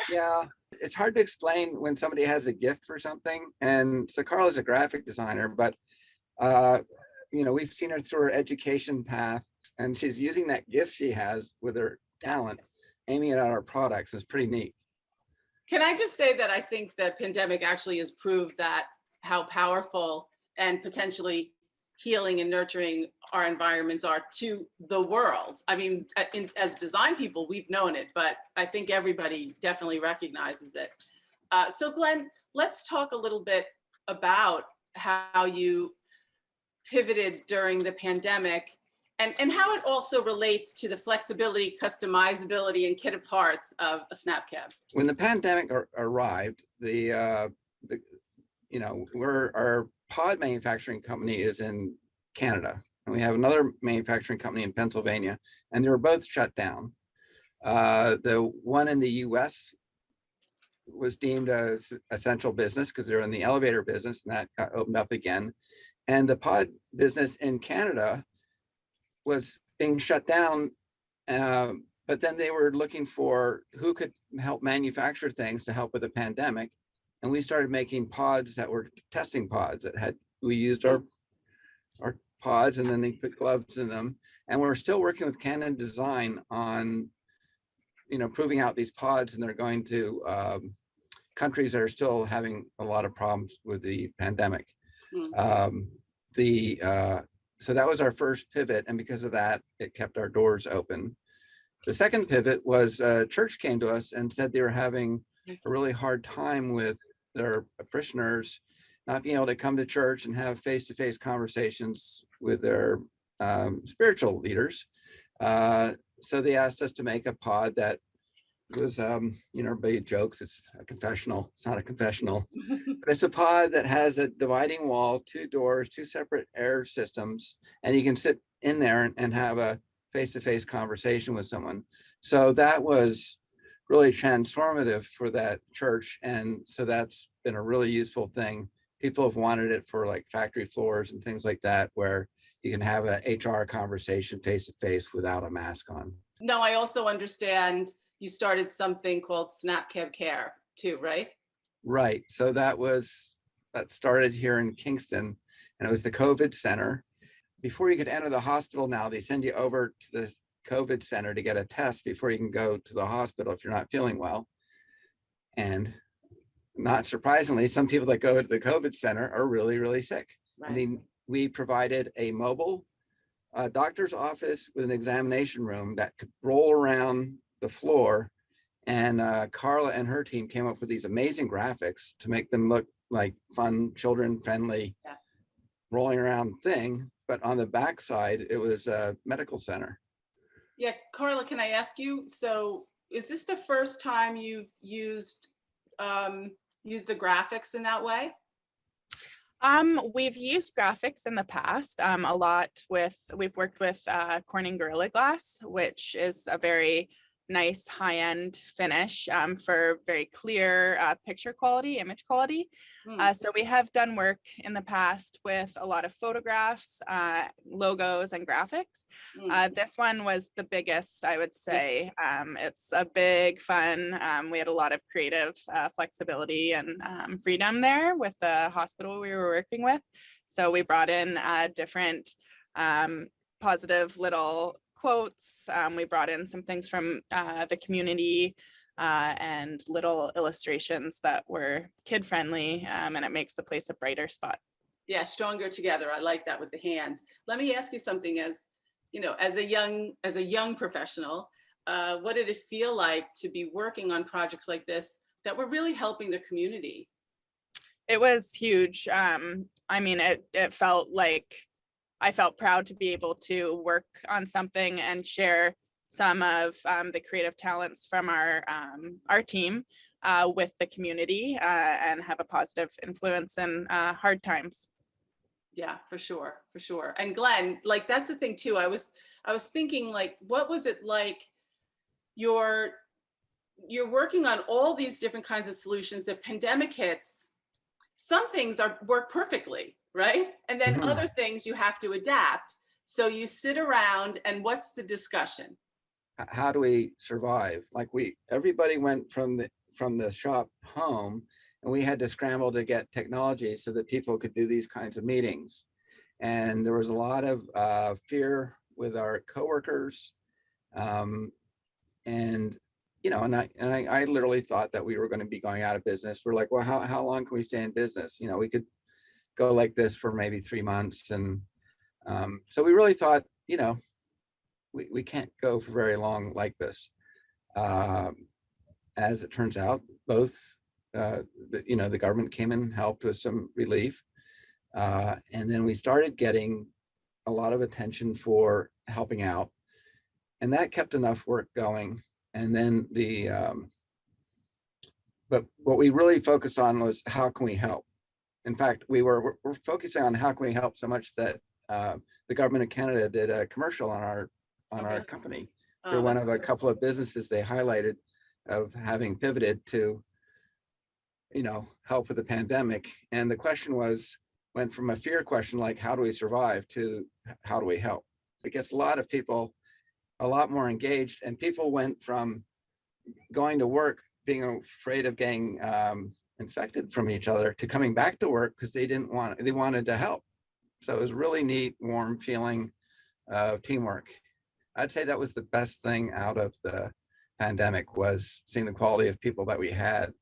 Yeah, it's hard to explain when somebody has a gift for something. And so Carla's a graphic designer, but we've seen her through her education path, and she's using that gift she has with her talent, aiming it at our products. It's pretty neat. Can I just say that I think the pandemic actually has proved that how powerful and potentially healing and nurturing our environments are to the world. I mean, as design people, we've known it, but I think everybody definitely recognizes it. So Glenn, let's talk a little bit about how you pivoted during the pandemic and how it also relates to the flexibility, customizability, and kit of parts of a SnapCab. When the pandemic arrived, our pod manufacturing company is in Canada, and we have another manufacturing company in Pennsylvania, and they were both shut down. The one in the US was deemed as essential business because they're in the elevator business, and that got opened up again. And the pod business in Canada was being shut down, but then they were looking for who could help manufacture things to help with the pandemic. And we started making pods that were testing pods we used our pods, and then they put gloves in them. And we're still working with Canon Design on, proving out these pods, and they're going to countries that are still having a lot of problems with the pandemic. So that was our first pivot, and because of that, it kept our doors open. The second pivot was a church came to us and said they were having a really hard time with their parishioners not being able to come to church and have face-to-face conversations with their spiritual leaders. So they asked us to make a pod that was, everybody jokes, it's a confessional. It's not a confessional, but it's a pod that has a dividing wall, 2 doors, 2 separate air systems, and you can sit in there and have a face-to-face conversation with someone. So that was really transformative for that church. And so that's been a really useful thing. People have wanted it for like factory floors and things like that, where you can have an HR conversation face-to-face without a mask on. No, I also understand you started something called SnapCab Care too, right? Right. So that started here in Kingston, and it was the COVID center. Before you could enter the hospital now, they send you over to the COVID center to get a test before you can go to the hospital if you're not feeling well. And not surprisingly, some people that go to the COVID center are really, really sick. Right. I mean, we provided a mobile doctor's office with an examination room that could roll around the floor. And Carla and her team came up with these amazing graphics to make them look like fun, children-friendly, rolling around thing. But on the backside, it was a medical center. Yeah, Carla, can I ask you, so is this the first time you've used the graphics in that way? We've used graphics in the past a lot we've worked with Corning Gorilla Glass, which is a very nice high-end finish for very clear picture quality, image quality. So we have done work in the past with a lot of photographs, logos, and graphics. This one was the biggest, I would say. It's a big, fun. We had a lot of creative flexibility and freedom there with the hospital we were working with. So we brought in different positive little quotes. We brought in some things from the community and little illustrations that were kid friendly, and it makes the place a brighter spot. Yeah, stronger together. I like that with the hands. Let me ask you something. As as a young professional, what did it feel like to be working on projects like this that were really helping the community? It was huge. I mean, it felt like I felt proud to be able to work on something and share some of the creative talents from our team with the community and have a positive influence in hard times. Yeah, for sure. And Glenn, like, that's the thing too. I was thinking, like, what was it like? You're working on all these different kinds of solutions. The pandemic hits. Some things work perfectly, right? And then other things you have to adapt. So you sit around, and what's the discussion? How do we survive? Like, everybody went from the shop home, and we had to scramble to get technology so that people could do these kinds of meetings. And there was a lot of fear with our coworkers. And I literally thought that we were going to be going out of business. We're like, well, how long can we stay in business? We could go like this for maybe 3 months. And so we really thought, we can't go for very long like this. As it turns out, both, the government came and helped with some relief. And then we started getting a lot of attention for helping out. And that kept enough work going. And then but what we really focused on was, how can we help? In fact, we're focusing on how can we help so much that the government of Canada did a commercial on our company. We're one of a couple of businesses they highlighted of having pivoted to, help with the pandemic. And the question went from a fear question, like, how do we survive, to how do we help? It gets a lot of people a lot more engaged, and people went from going to work being afraid of getting infected from each other to coming back to work because they wanted to help. So it was really neat, warm feeling of teamwork. I'd say that was the best thing out of the pandemic, was seeing the quality of people that we had.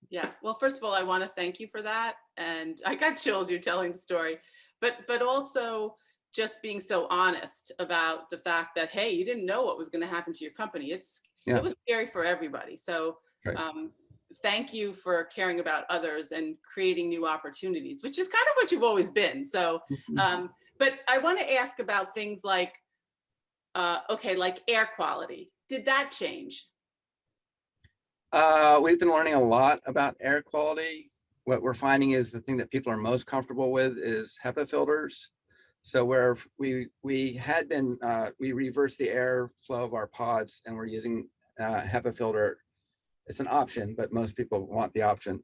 Yeah, well, first of all, I want to thank you for that. And I got chills, you're telling the story, but also just being so honest about the fact that, hey, you didn't know what was going to happen to your company. It was scary for everybody. So right. Thank you for caring about others and creating new opportunities, which is kind of what you've always been. So, but I want to ask about things like, like air quality. Did that change? We've been learning a lot about air quality. What we're finding is the thing that people are most comfortable with is HEPA filters. So where we had been, we reversed the airflow of our pods, and we're using HEPA filter. It's an option, but most people want the option.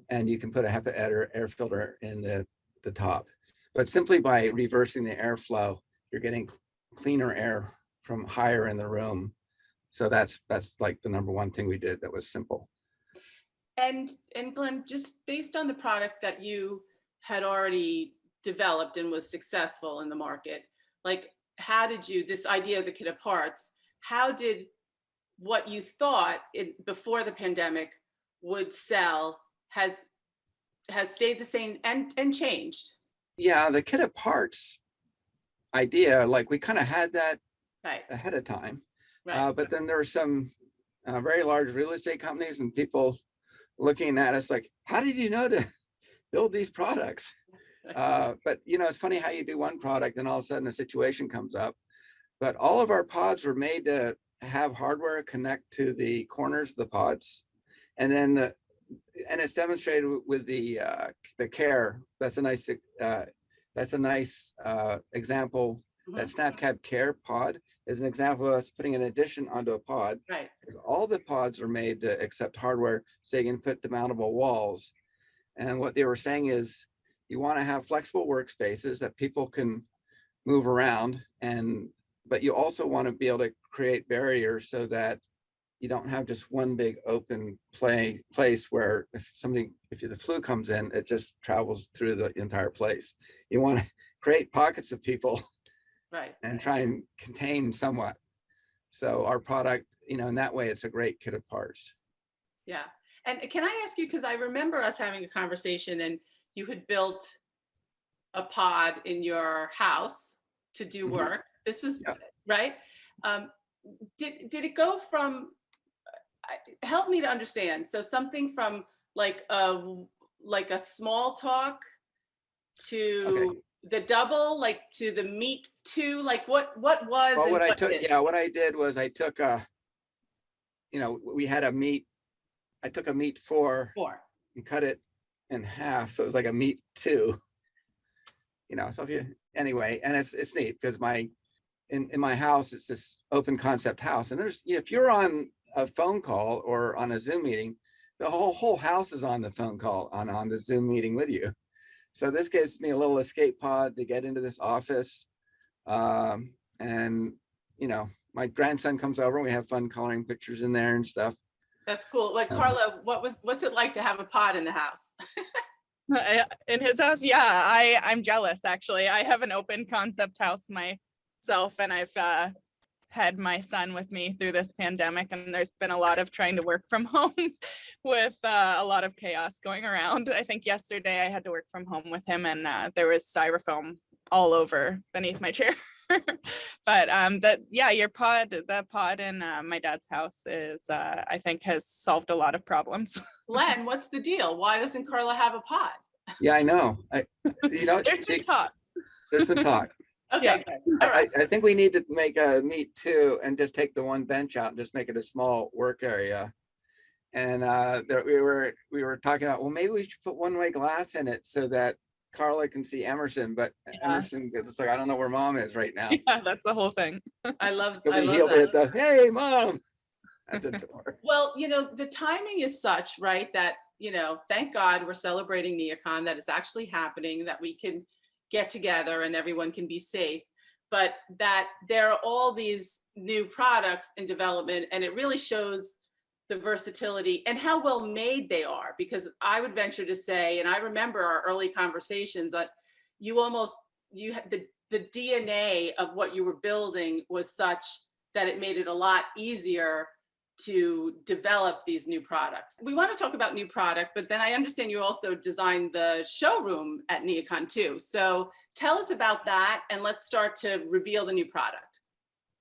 And you can put a HEPA air filter in the top. But simply by reversing the airflow, you're getting cleaner air from higher in the room. So that's like the number one thing we did that was simple. And Glenn, just based on the product that you had already developed and was successful in the market, like, how did this idea of the kit of parts, how did what you thought before the pandemic would sell has stayed the same and changed? Yeah, the kit of parts idea, like, we kind of had that right ahead of time. Right. But then there were some very large real estate companies and people looking at us like, how did you know to build these products? But it's funny how you do one product and all of a sudden a situation comes up. But all of our pods were made to have hardware connect to the corners of the pods, and then and it's demonstrated with the care. That's a nice example. That SnapCap Care pod is an example of us putting an addition onto a pod. Right. Because all the pods are made to accept hardware, so you can put demountable walls. And what they were saying is, you want to have flexible workspaces that people can move around, but you also want to be able to create barriers so that you don't have just one big open place where if the flu comes in, it just travels through the entire place. You want to create pockets of people. Right. And try and contain somewhat. So our product, in that way, it's a great kit of parts. Yeah. And can I ask you, because I remember us having a conversation and you had built a pod in your house to do work. This was, Yeah. right? Did it go from, help me to understand. So something from like a small talk to Okay. the double, like to the meet two, like what was Well, and what I what took, did? yeah, what I did was I took we had a meat, I took a meat 4 Four. and cut it in half. So it was like a meat 2, so if you, anyway, and it's neat because in my house, it's this open concept house. And there's, if you're on a phone call or on a Zoom meeting, the whole house is on the phone call on the Zoom meeting with you. So this gives me a little escape pod to get into this office. And, my grandson comes over and we have fun coloring pictures in there and stuff. That's cool. Like Carla, what's it like to have a pod in the house? In his house, yeah, I'm jealous actually. I have an open concept house myself, and I've had my son with me through this pandemic, and there's been a lot of trying to work from home with a lot of chaos going around. I think yesterday I had to work from home with him, and there was styrofoam all over beneath my chair. But the pod in my dad's house is I think has solved a lot of problems. Lyn, what's the deal? Why doesn't Carla have a pod? Yeah, I know. There's been talk. There's been talk. Okay, Yeah. good. All right. I think we need to make a meet 2 and just take the one bench out and just make it a small work area. And we were talking about, well, maybe we should put one-way glass in it so that Carla can see Emerson, but Emerson, it's like, I don't know where mom is right now. Yeah, that's the whole thing. I love He'll be at that. the, hey, mom, at the door. Well, the timing is such, right, that, thank God we're celebrating Neocon, that it's actually happening, that we can get together and everyone can be safe, but that there are all these new products in development, and it really shows the versatility and how well made they are, because I would venture to say, and I remember our early conversations, that you had the DNA of what you were building was such that it made it a lot easier to develop these new products. We want to talk about new product, but then I understand you also designed the showroom at Neocon too. So tell us about that, and let's start to reveal the new product.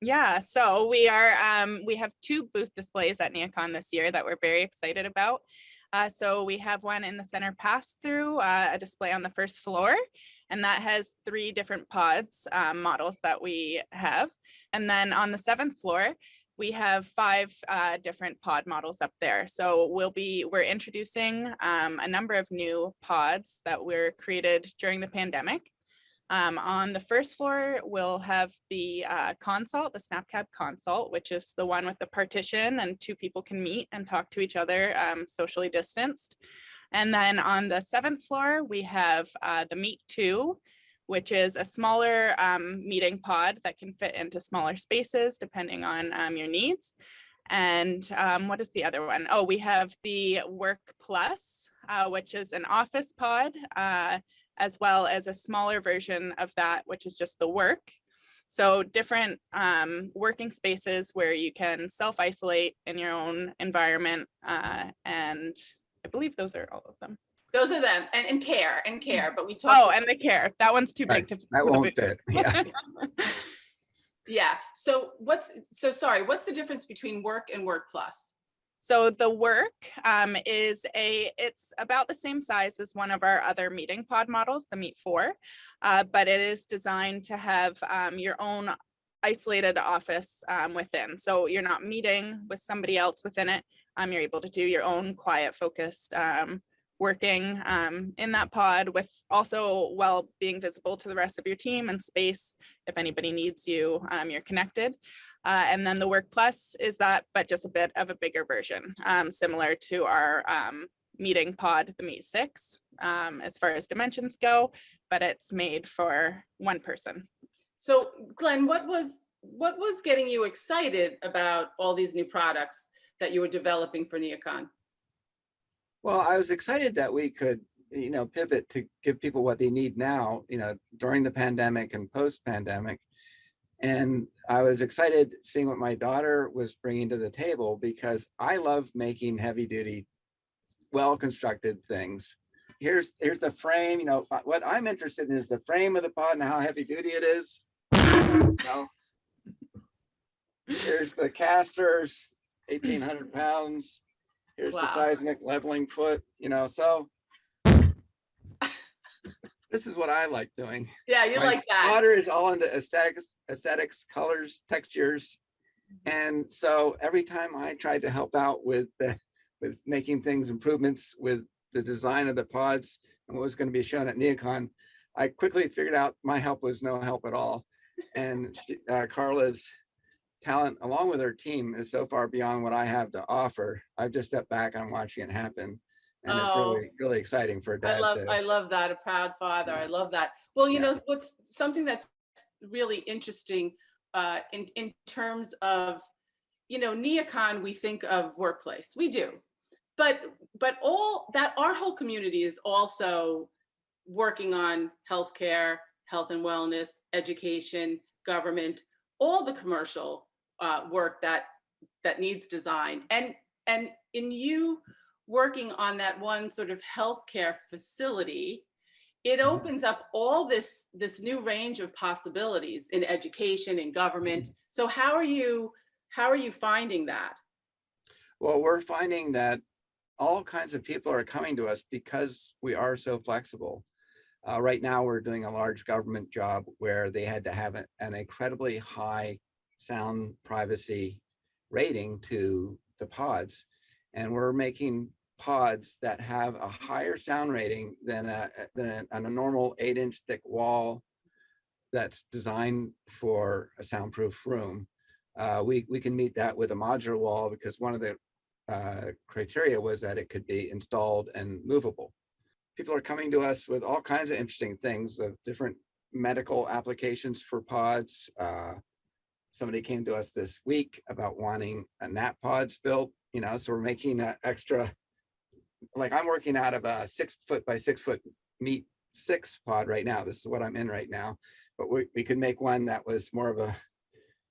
Yeah, so we have 2 booth displays at Neocon this year that we're very excited about. So we have one in the center pass through, a display on the first floor, and that has 3 different pods models that we have. And then on the 7th floor, we have 5 different pod models up there. So we're introducing a number of new pods that were created during the pandemic. On the first floor, we'll have the console, the SnapCap console, which is the one with the partition and 2 people can meet and talk to each other socially distanced. And then on the 7th floor, we have the Meet 2, which is a smaller meeting pod that can fit into smaller spaces depending on your needs. And what is the other one? Oh, we have the Work Plus, which is an office pod, as well as a smaller version of that, which is just the Work. So different working spaces where you can self-isolate in your own environment. And I believe those are all of them. Those are them, and care, but we talked. And the care. That one's too big to fit. That won't fit. Yeah. Yeah. So what's the difference between Work and Work Plus? So the Work it's about the same size as one of our other meeting pod models, the Meet 4, but it is designed to have your own isolated office within. So you're not meeting with somebody else within it. You're able to do your own quiet, focused working in that pod, with also while being visible to the rest of your team and space. If anybody needs you, you're connected. And then the Work Plus is that, but just a bit of a bigger version, similar to our meeting pod, the Meet 6, as far as dimensions go, but it's made for one person. So Glenn, what was getting you excited about all these new products that you were developing for Neocon? Well, I was excited that we could, pivot to give people what they need now, during the pandemic and post-pandemic. And I was excited seeing what my daughter was bringing to the table, because I love making heavy-duty, well-constructed things. Here's the frame. What I'm interested in is the frame of the pod and how heavy-duty it is. No. Here's the casters, 1,800 pounds. Here's the Wow. seismic leveling foot, so this is what I like doing. Yeah, you My like that. daughter is all into aesthetics, colors, textures. And so every time I tried to help out with making things improvements with the design of the pods and what was going to be shown at Neocon, I quickly figured out my help was no help at all. And Carla's talent, along with her team, is so far beyond what I have to offer. I've just stepped back and I'm watching it happen. And it's really, really exciting for a dad. I love that, a proud father. I love that. Well, you know, what's something that's really interesting in terms of, Neocon, we think of workplace, we do, but all that, our whole community is also working on healthcare, health and wellness, education, government, all the commercial work that needs design. And in you working on that one sort of healthcare facility, it opens up all this new range of possibilities in education, in government. So how are you finding that? Well, we're finding that all kinds of people are coming to us because we are so flexible. Right now, we're doing a large government job where they had to have an incredibly high sound privacy rating to the pods. And we're making pods that have a higher sound rating than a normal 8-inch thick wall that's designed for a soundproof room. We can meet that with a modular wall because one of the criteria was that it could be installed and movable. People are coming to us with all kinds of interesting things of different medical applications for pods. Somebody came to us this week about wanting a nap pods built, so we're making an extra, like I'm working out of a 6 foot by 6 foot meet 6 pod right now. This is what I'm in right now, but we could make one that was more of a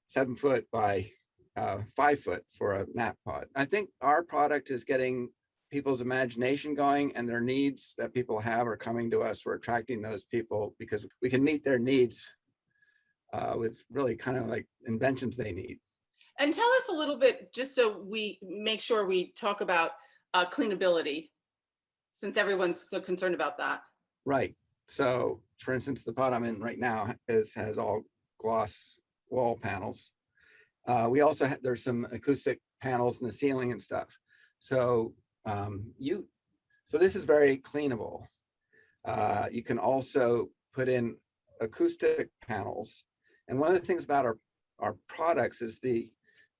7 foot by 5 foot for a nap pod. I think our product is getting people's imagination going, and their needs that people have are coming to us. We're attracting those people because we can meet their needs with really kind of like inventions they need. And tell us a little bit, just so we make sure we talk about cleanability, since everyone's so concerned about that. Right. So for instance, the pod I'm in right now has all gloss wall panels. We also have, there's some acoustic panels in the ceiling and stuff. So so this is very cleanable. You can also put in acoustic panels. And one of the things about our products is the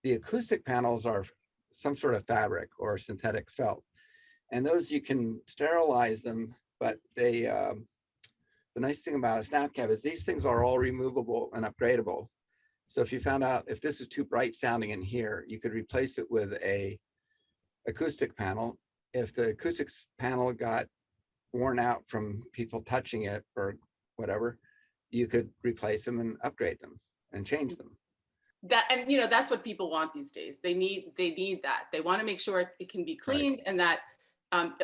acoustic panels are some sort of fabric or synthetic felt. And those you can sterilize them, but they, the nice thing about a SnapCap is these things are all removable and upgradable. So if you found out if this is too bright sounding in here, you could replace it with a acoustic panel. If the acoustics panel got worn out from people touching it or whatever, you could replace them and upgrade them and change them. And that's what people want these days. They need that. They want to make sure it can be cleaned, right. And that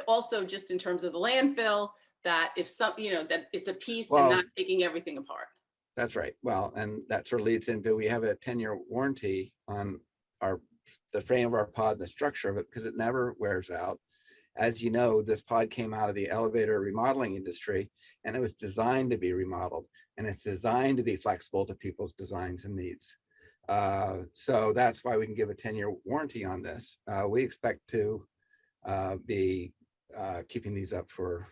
also just in terms of the landfill, that if that it's a piece and not taking everything apart. That's right. Well, and that sort of leads into, we have a 10-year warranty on the frame of our pod, the structure of it, because it never wears out. As you know, this pod came out of the elevator remodeling industry, and it was designed to be remodeled, and it's designed to be flexible to people's designs and needs. So that's why we can give a 10-year warranty on this. We expect to be keeping these up for,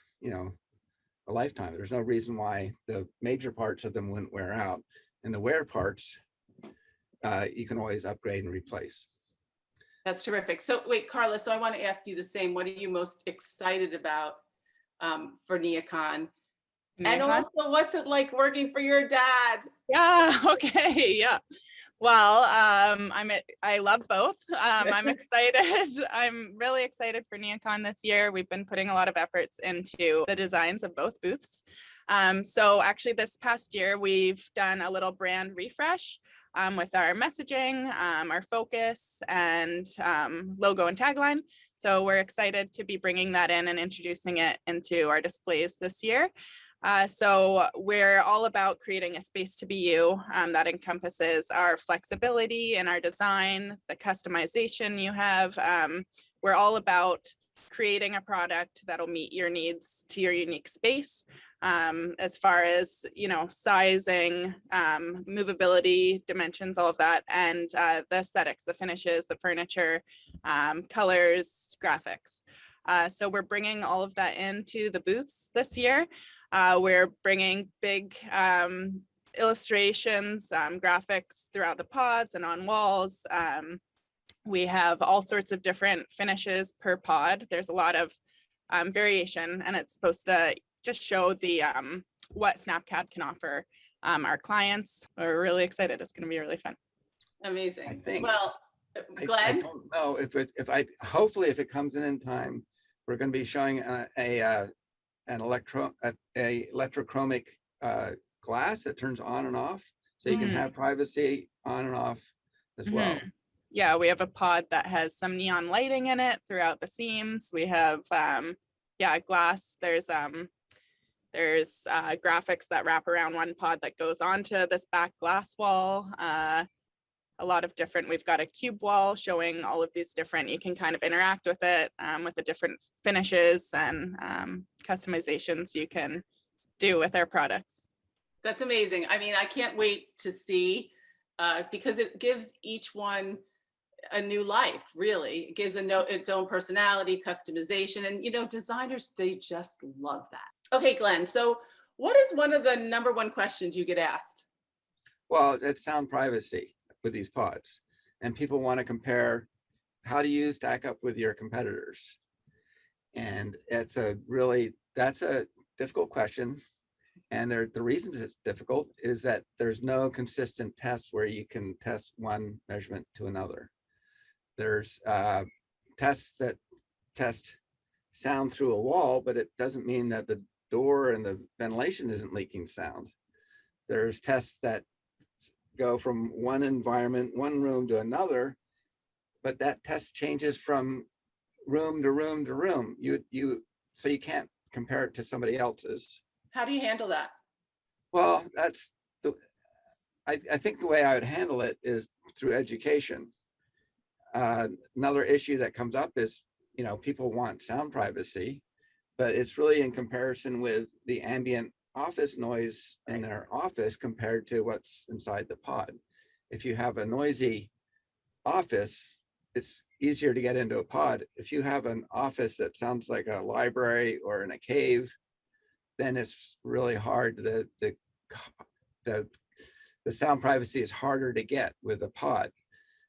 a lifetime. There's no reason why the major parts of them wouldn't wear out, and the wear parts, you can always upgrade and replace. That's terrific. So wait, Carla, so I want to ask you the same. What are you most excited about for Neocon? And also, what's it like working for your dad? Yeah, okay, yeah. Well, I love both. I'm excited. I'm really excited for Neocon this year. We've been putting a lot of efforts into the designs of both booths. So actually this past year, we've done a little brand refresh with our messaging, our focus, and logo and tagline. So we're excited to be bringing that in and introducing it into our displays this year. So we're all about creating a space to be you that encompasses our flexibility and our design, the customization you have. We're all about creating a product that'll meet your needs to your unique space, as far as, you know, sizing, movability, dimensions, all of that, and the aesthetics, the finishes, the furniture, colors, graphics. So we're bringing all of that into the booths this year. We're bringing big illustrations, graphics throughout the pods and on walls. We have all sorts of different finishes per pod. There's a lot of variation, and it's supposed to just show the what SnapCab can offer our clients. We're really excited. It's going to be really fun. Amazing. I think. Well, I Glenn? don't know hopefully if it comes in time, we're going to be showing an electrochromic glass that turns on and off, so you can have privacy on and off as well. Yeah, we have a pod that has some neon lighting in it throughout the seams. We have glass. There's graphics that wrap around one pod that goes onto this back glass wall. A lot of different, we've got a cube wall showing all of these different, you can kind of interact with it with the different finishes and customizations you can do with our products. That's amazing. I mean, I can't wait to see, because it gives each one a new life, really. It gives its own personality, customization, and, you know, designers, they just love that. Okay, Glenn, so what is one of the #1 questions you get asked? Well, it's sound privacy with these pods, and people want to compare, how do you stack up with your competitors? And that's a difficult question. And the reasons it's difficult is that there's no consistent test where you can test one measurement to another. There's tests that test sound through a wall, but it doesn't mean that the door and the ventilation isn't leaking sound. There's tests that go from one environment, one room to another, but that test changes from room to room to room. So you can't compare it to somebody else's. How do you handle that? Well, I think the way I would handle it is through education. Another issue that comes up is, you know, people want sound privacy, but it's really in comparison with the ambient office noise in their office compared to what's inside the pod. If you have a noisy office, it's easier to get into a pod. If you have an office that sounds like a library or in a cave, then it's really hard. The sound privacy is harder to get with a pod.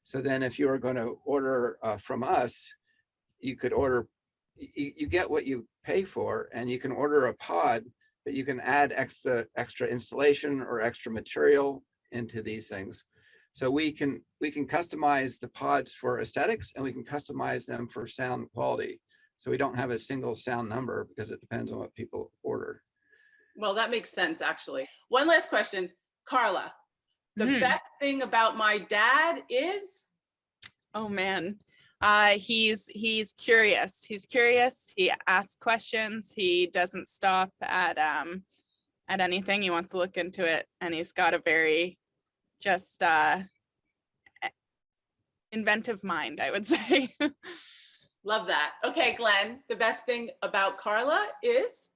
So then if you were going to order from us, you could order, you get what you pay for, and you can order a pod, but you can add extra installation or extra material into these things. So we can customize the pods for aesthetics, and we can customize them for sound quality. So we don't have a single sound number because it depends on what people order. Well, that makes sense, actually. One last question, Carla. The best thing about my dad is? Oh man, he's curious. He's curious. He asks questions. He doesn't stop at anything. He wants to look into it, and he's got a very just inventive mind, I would say. Love that. Okay, Glenn, the best thing about Carla is?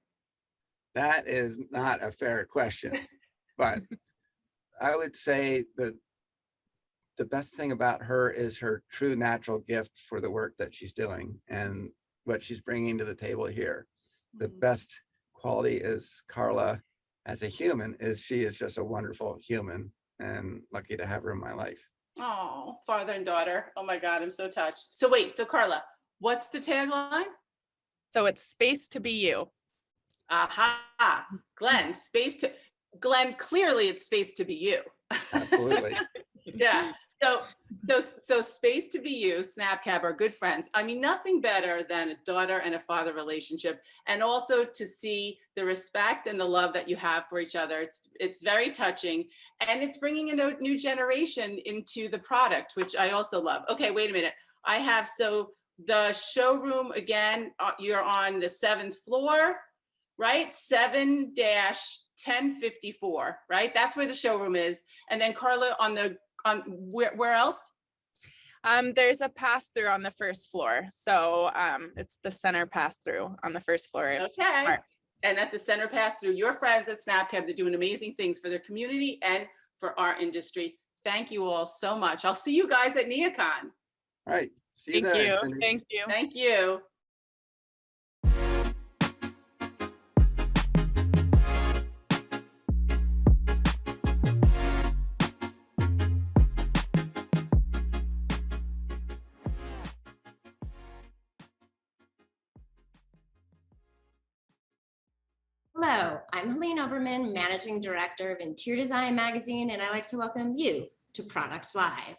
That is not a fair question, but I would say that the best thing about her is her true natural gift for the work that she's doing and what she's bringing to the table here. The best quality is Carla as a human is she is just a wonderful human, and lucky to have her in my life. Oh, father and daughter. Oh my God, I'm so touched. So wait, so Carla, what's the tagline? So it's space to be you. Aha, Glenn, Glenn, clearly it's space to be you. Absolutely. Yeah. So space to be you, SnapCab are good friends. I mean, nothing better than a daughter and a father relationship, and also to see the respect and the love that you have for each other. It's very touching, and it's bringing a new generation into the product, which I also love. Okay, wait a minute. So the showroom, again, you're on the 7th floor, right? 7-1054, right? That's where the showroom is. And then Carla, on where else? There's a pass-through on the first floor. So it's the center pass-through on the first floor. Okay. And at the center pass-through, your friends at SnapCab, they're doing amazing things for their community and for our industry. Thank you all so much. I'll see you guys at Neocon. All right. See you there, Cindy. Thank you. Thank you. Hello, I'm Helene Oberman, Managing Director of Interior Design Magazine, and I'd like to welcome you to Product Live.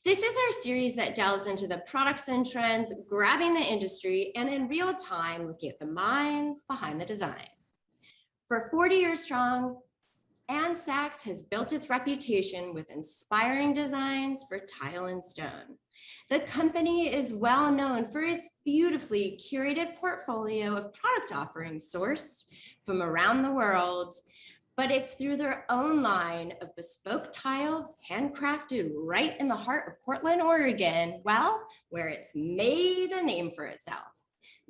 This is our series that delves into the products and trends, grabbing the industry, and in real time, looking at the minds behind the design. For 40 years strong, Ansacs has built its reputation with inspiring designs for tile and stone. The company is well known for its beautifully curated portfolio of product offerings sourced from around the world, but it's through their own line of bespoke tile, handcrafted right in the heart of Portland, Oregon, well, where it's made a name for itself.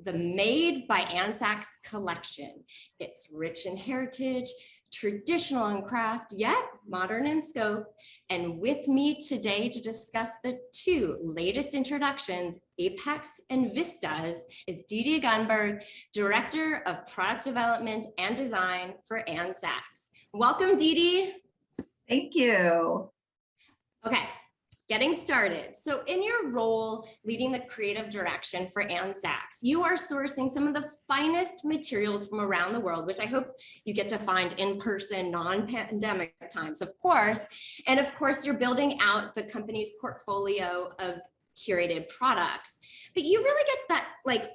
The Made by Ansacs collection. It's rich in heritage, traditional in craft, yet modern in scope. And with me today to discuss the two latest introductions, Apex and Vistas, is Didi Gunberg, Director of Product Development and Design for Ansacs. Welcome, Didi. Thank you. Okay. Getting started. So in your role leading the creative direction for Ansacs, you are sourcing some of the finest materials from around the world, which I hope you get to find in person, non-pandemic times, of course. And of course, you're building out the company's portfolio of curated products. But you really get that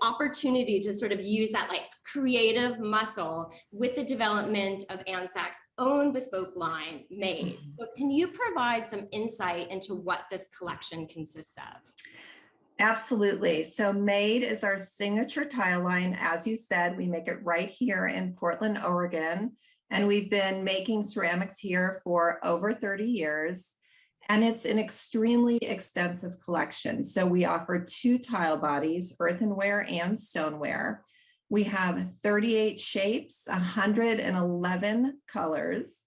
opportunity to sort of use that creative muscle with the development of Ansacs' own bespoke line, Made. So can you provide some insight into what this collection consists of? Absolutely. So Made is our signature tile line. As you said, we make it right here in Portland, Oregon. And we've been making ceramics here for over 30 years. And it's an extremely extensive collection. So we offer 2 tile bodies, earthenware and stoneware. We have 38 shapes, 111 colors,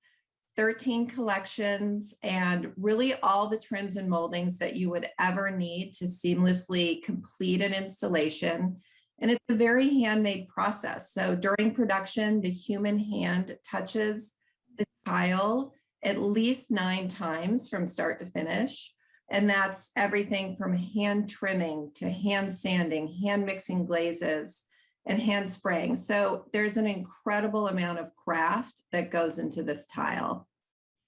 13 collections, and really all the trims and moldings that you would ever need to seamlessly complete an installation. And it's a very handmade process. So during production, the human hand touches the tile at least 9 times from start to finish. And that's everything from hand trimming to hand sanding, hand mixing glazes, and hand spraying. So there's an incredible amount of craft that goes into this tile.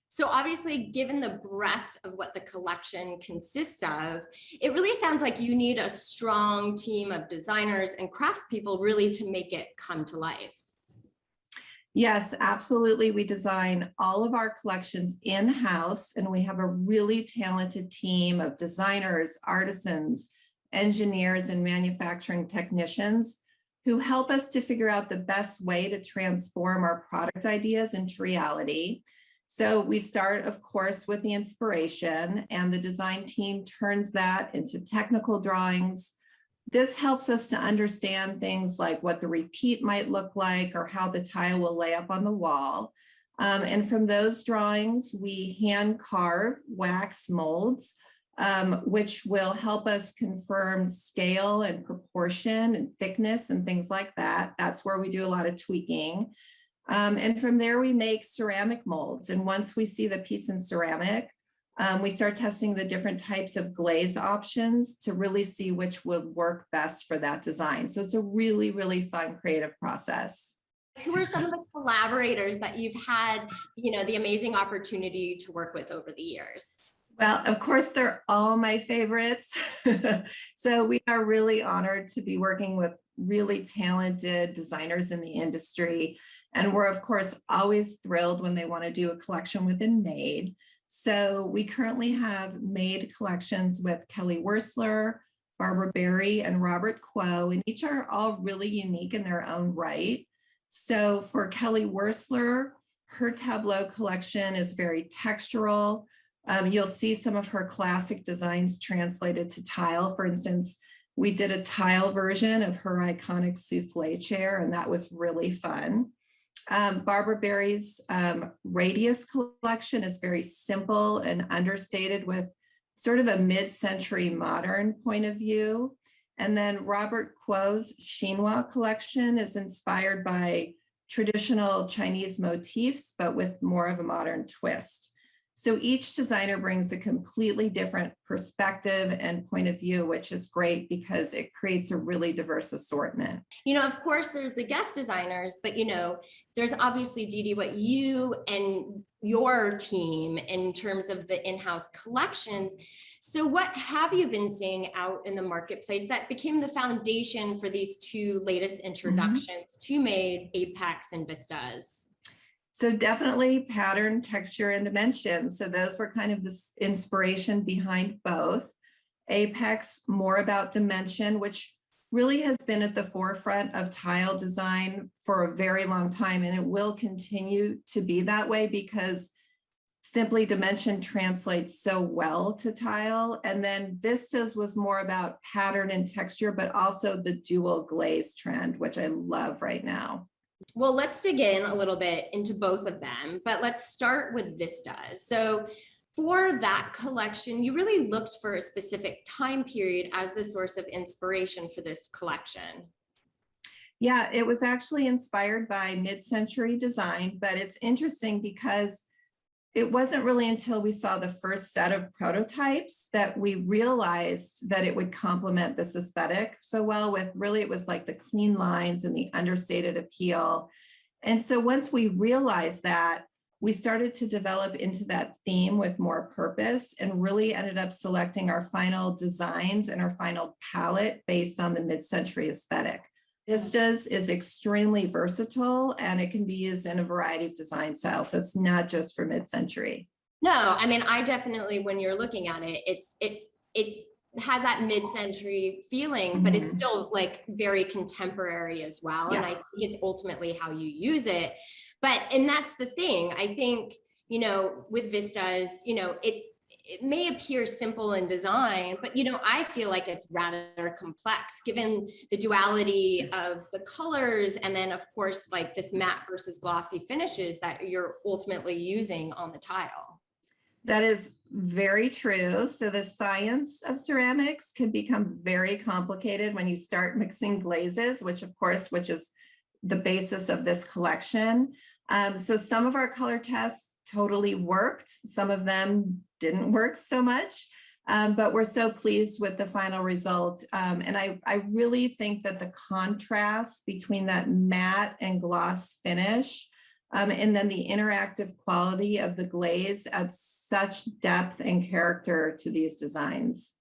So obviously, given the breadth of what the collection consists of, it really sounds like you need a strong team of designers and craftspeople really to make it come to life. Yes, absolutely. We design all of our collections in-house, and we have a really talented team of designers, artisans, engineers, and manufacturing technicians who help us to figure out the best way to transform our product ideas into reality. So we start, of course, with the inspiration, and the design team turns that into technical drawings. This helps us to understand things like what the repeat might look like or how the tile will lay up on the wall. And from those drawings, we hand carve wax molds, which will help us confirm scale and proportion and thickness and things like that. That's where we do a lot of tweaking. And from there, we make ceramic molds. And once we see the piece in ceramic, we start testing the different types of glaze options to really see which would work best for that design. So it's a really, really fun creative process. Who are some of the collaborators that you've had, the amazing opportunity to work with over the years? Well, of course, they're all my favorites. So we are really honored to be working with really talented designers in the industry. And we're, of course, always thrilled when they want to do a collection within Made. So we currently have Made collections with Kelly Wersler, Barbara Berry, and Robert Quo, and each are all really unique in their own right. So for Kelly Wursler, her tableau collection is very textural. You'll see some of her classic designs translated to tile. For instance, we did a tile version of her iconic souffle chair, and that was really fun. Barbara Berry's Radius collection is very simple and understated with sort of a mid-century modern point of view. And then Robert Kuo's Chinois collection is inspired by traditional Chinese motifs, but with more of a modern twist. So each designer brings a completely different perspective and point of view, which is great because it creates a really diverse assortment. You know, of course, there's the guest designers, but, you know, there's obviously, Dee Dee, what you and your team in terms of the in-house collections. So what have you been seeing out in the marketplace that became the foundation for these two latest introductions to Made, Apex, and Vistas? So definitely pattern, texture, and dimension. So those were kind of the inspiration behind both. Apex, more about dimension, which really has been at the forefront of tile design for a very long time, and it will continue to be that way because simply dimension translates so well to tile. And then Vistas was more about pattern and texture, but also the dual glaze trend, which I love right now. Well, let's dig in a little bit into both of them, but let's start with Vistas. So for that collection, you really looked for a specific time period as the source of inspiration for this collection. Yeah, it was actually inspired by mid-century design, but it's interesting because it wasn't really until we saw the first set of prototypes that we realized that it would complement this aesthetic so well with really, it was like the clean lines and the understated appeal. And so once we realized that, we started to develop into that theme with more purpose and really ended up selecting our final designs and our final palette based on the mid-century aesthetic. Vistas is extremely versatile and it can be used in a variety of design styles. So it's not just for mid-century. No, I mean, I definitely, when you're looking at it, it has that mid-century feeling, but it's still like very contemporary as well. Yeah. And I think it's ultimately how you use it. And that's the thing. I think, you know, with Vistas, you know, it may appear simple in design, but, you know, I feel like it's rather complex given the duality of the colors. And then of course, like this matte versus glossy finishes that you're ultimately using on the tile. That is very true. So the science of ceramics can become very complicated when you start mixing glazes, which is the basis of this collection. So some of our color tests totally worked. Some of them didn't work so much, but we're so pleased with the final result. And I really think that the contrast between that matte and gloss finish, and then the interactive quality of the glaze adds such depth and character to these designs.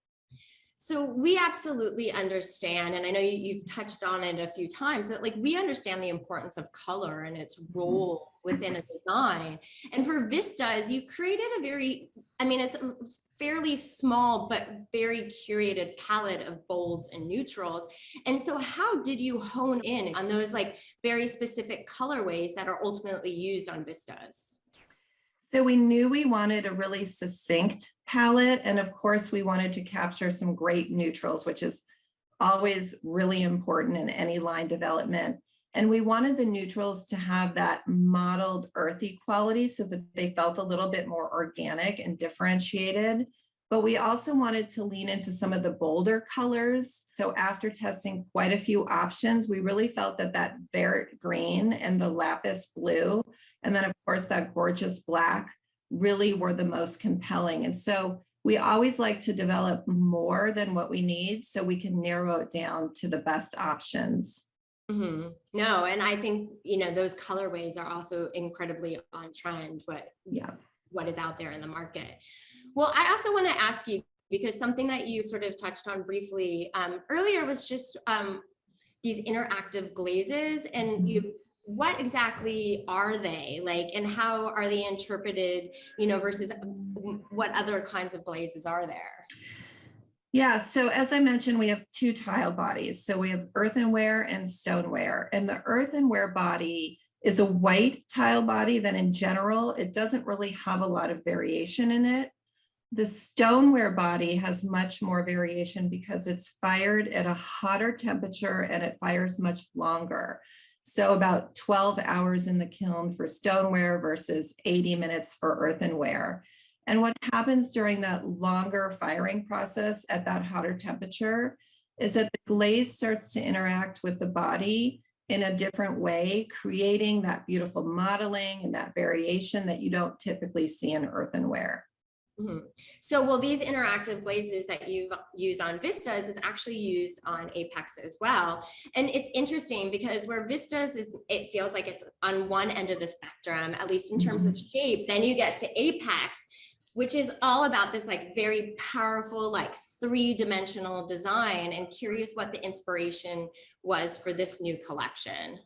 So we absolutely understand, and I know you've touched on it a few times, that like we understand the importance of color and its role within a design. And for Vistas, you created a very, I mean, it's a fairly small but very curated palette of bolds and neutrals. And so how did you hone in on those like very specific colorways that are ultimately used on Vistas? So we knew we wanted a really succinct palette. And of course, we wanted to capture some great neutrals, which is always really important in any line development. And we wanted the neutrals to have that mottled earthy quality so that they felt a little bit more organic and differentiated. But we also wanted to lean into some of the bolder colors. So after testing quite a few options, we really felt that that Vert green and the lapis blue, and then of course that gorgeous black really were the most compelling. And so we always like to develop more than what we need so we can narrow it down to the best options. No, and I think, you know, those colorways are also incredibly on trend, what is out there in the market. Well, I also want to ask you, because something that you sort of touched on briefly earlier was just these interactive glazes, and what exactly are they like, and how are they interpreted, you know, versus what other kinds of glazes are there? Yeah, so as I mentioned, we have two tile bodies. So we have earthenware and stoneware. And the earthenware body is a white tile body that in general, it doesn't really have a lot of variation in it. The stoneware body has much more variation because it's fired at a hotter temperature and it fires much longer. So about 12 hours in the kiln for stoneware versus 80 minutes for earthenware. And what happens during that longer firing process at that hotter temperature is that the glaze starts to interact with the body in a different way, creating that beautiful modeling and that variation that you don't typically see in earthenware. So, well, these interactive glazes that you use on Vistas is actually used on Apex as well. And it's interesting because where Vistas is, it feels like it's on one end of the spectrum, at least in terms of shape. Then you get to Apex, which is all about this like very powerful, like three-dimensional design, and curious what the inspiration was for this new collection.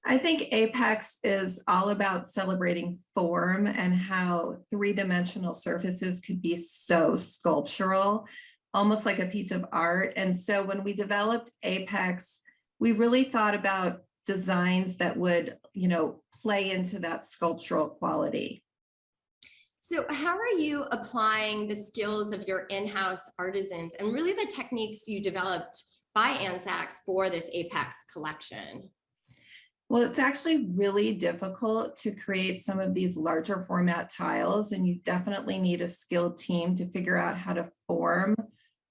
I think Apex is all about celebrating form and how three-dimensional surfaces could be so sculptural, almost like a piece of art. And so when we developed Apex, we really thought about designs that would, play into that sculptural quality. So how are you applying the skills of your in-house artisans and really the techniques you developed by Ansacs for this Apex collection? Well, it's actually really difficult to create some of these larger format tiles, and you definitely need a skilled team to figure out how to form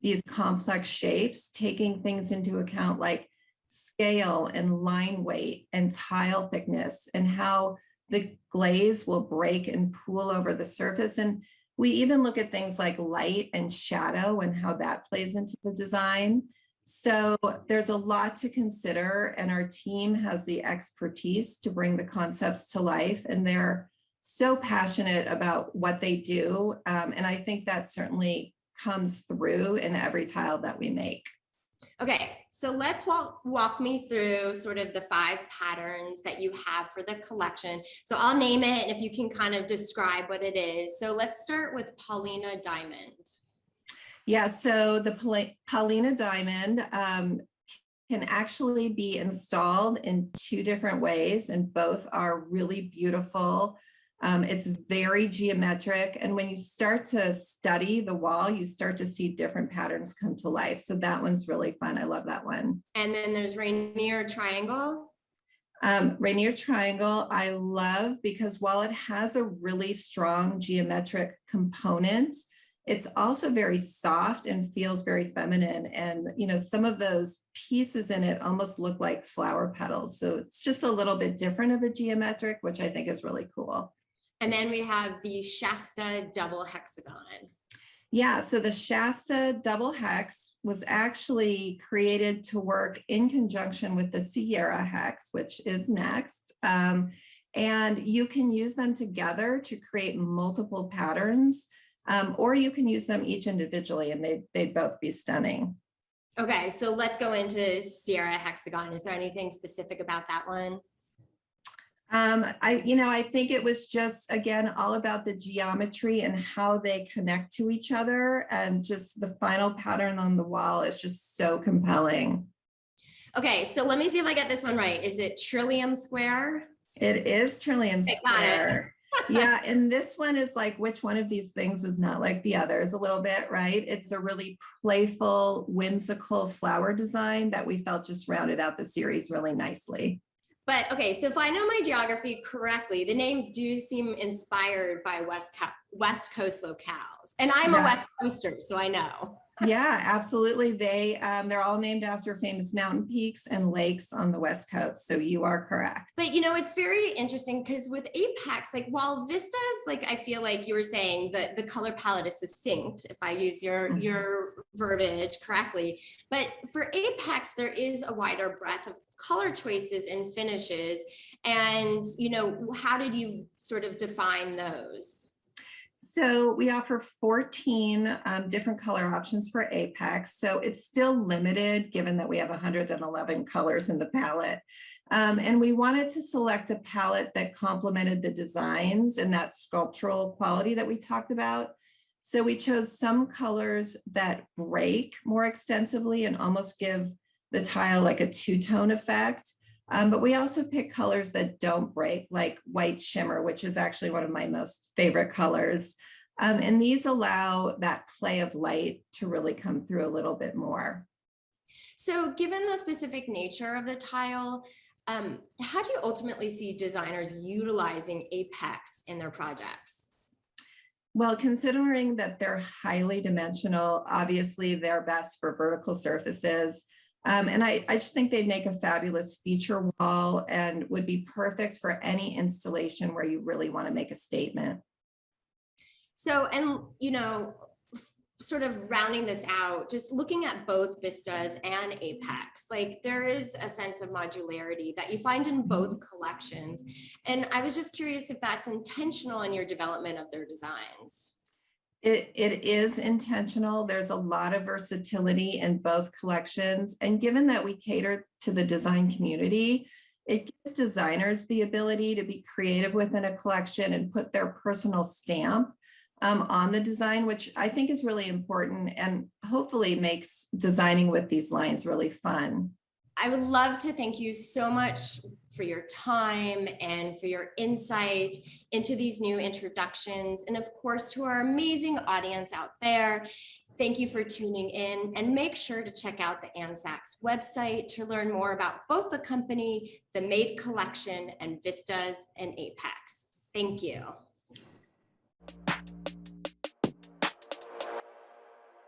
these complex shapes, taking things into account like scale and line weight and tile thickness and how the glaze will break and pool over the surface. And we even look at things like light and shadow and how that plays into the design. So there's a lot to consider, and our team has the expertise to bring the concepts to life, and they're so passionate about what they do. And I think that certainly comes through in every tile that we make. Okay, so let's walk me through sort of the 5 patterns that you have for the collection. So I'll name it, and if you can kind of describe what it is. So let's start with Paulina Diamond. Yeah, so the Paulina Diamond can actually be installed in 2 different ways, and both are really beautiful. It's very geometric, and when you start to study the wall, you start to see different patterns come to life. So that one's really fun. I love that one. And then there's Rainier Triangle. Rainier Triangle, I love because while it has a really strong geometric component, it's also very soft and feels very feminine. And, some of those pieces in it almost look like flower petals. So it's just a little bit different of a geometric, which I think is really cool. And then we have the Shasta double hexagon. Yeah, so the Shasta double hex was actually created to work in conjunction with the Sierra hex, which is next. And you can use them together to create multiple patterns. Or you can use them each individually, and they'd both be stunning. Okay, so let's go into Sierra Hexagon. Is there anything specific about that one? I think it was just, again, all about the geometry and how they connect to each other. And just the final pattern on the wall is just so compelling. Okay, so let me see if I get this one right. Is it Trillium Square? It is Trillium Square. Yeah, and this one is like, which one of these things is not like the others a little bit, right? It's a really playful, whimsical flower design that we felt just rounded out the series really nicely. But okay, so if I know my geography correctly, the names do seem inspired by West Coast locales. And I'm a West Coaster, so I know. Yeah, absolutely. They're all named after famous mountain peaks and lakes on the West Coast. So you are correct. But it's very interesting because with Apex, like while Vistas, like I feel like you were saying that the color palette is succinct, if I use your verbiage correctly. But for Apex, there is a wider breadth of color choices and finishes. And, how did you sort of define those? So we offer 14 different color options for Apex. So it's still limited given that we have 111 colors in the palette. And we wanted to select a palette that complemented the designs and that sculptural quality that we talked about. So we chose some colors that break more extensively and almost give the tile like a two-tone effect. But we also pick colors that don't break, like white shimmer, which is actually one of my most favorite colors. And these allow that play of light to really come through a little bit more. So given the specific nature of the tile, how do you ultimately see designers utilizing Apex in their projects? Well, considering that they're highly dimensional, obviously they're best for vertical surfaces. And I just think they'd make a fabulous feature wall and would be perfect for any installation where you really want to make a statement. So, and you know, sort of rounding this out, just looking at both Vistas and Apex, like there is a sense of modularity that you find in both collections. And I was just curious if that's intentional in your development of their designs. It is intentional. There's a lot of versatility in both collections. And given that we cater to the design community, it gives designers the ability to be creative within a collection and put their personal stamp on the design, which I think is really important and hopefully makes designing with these lines really fun. I would love to thank you so much for your time and for your insight into these new introductions. And of course, to our amazing audience out there, thank you for tuning in, and make sure to check out the Ansacs website to learn more about both the company, the Made collection, and Vistas and Apex. Thank you.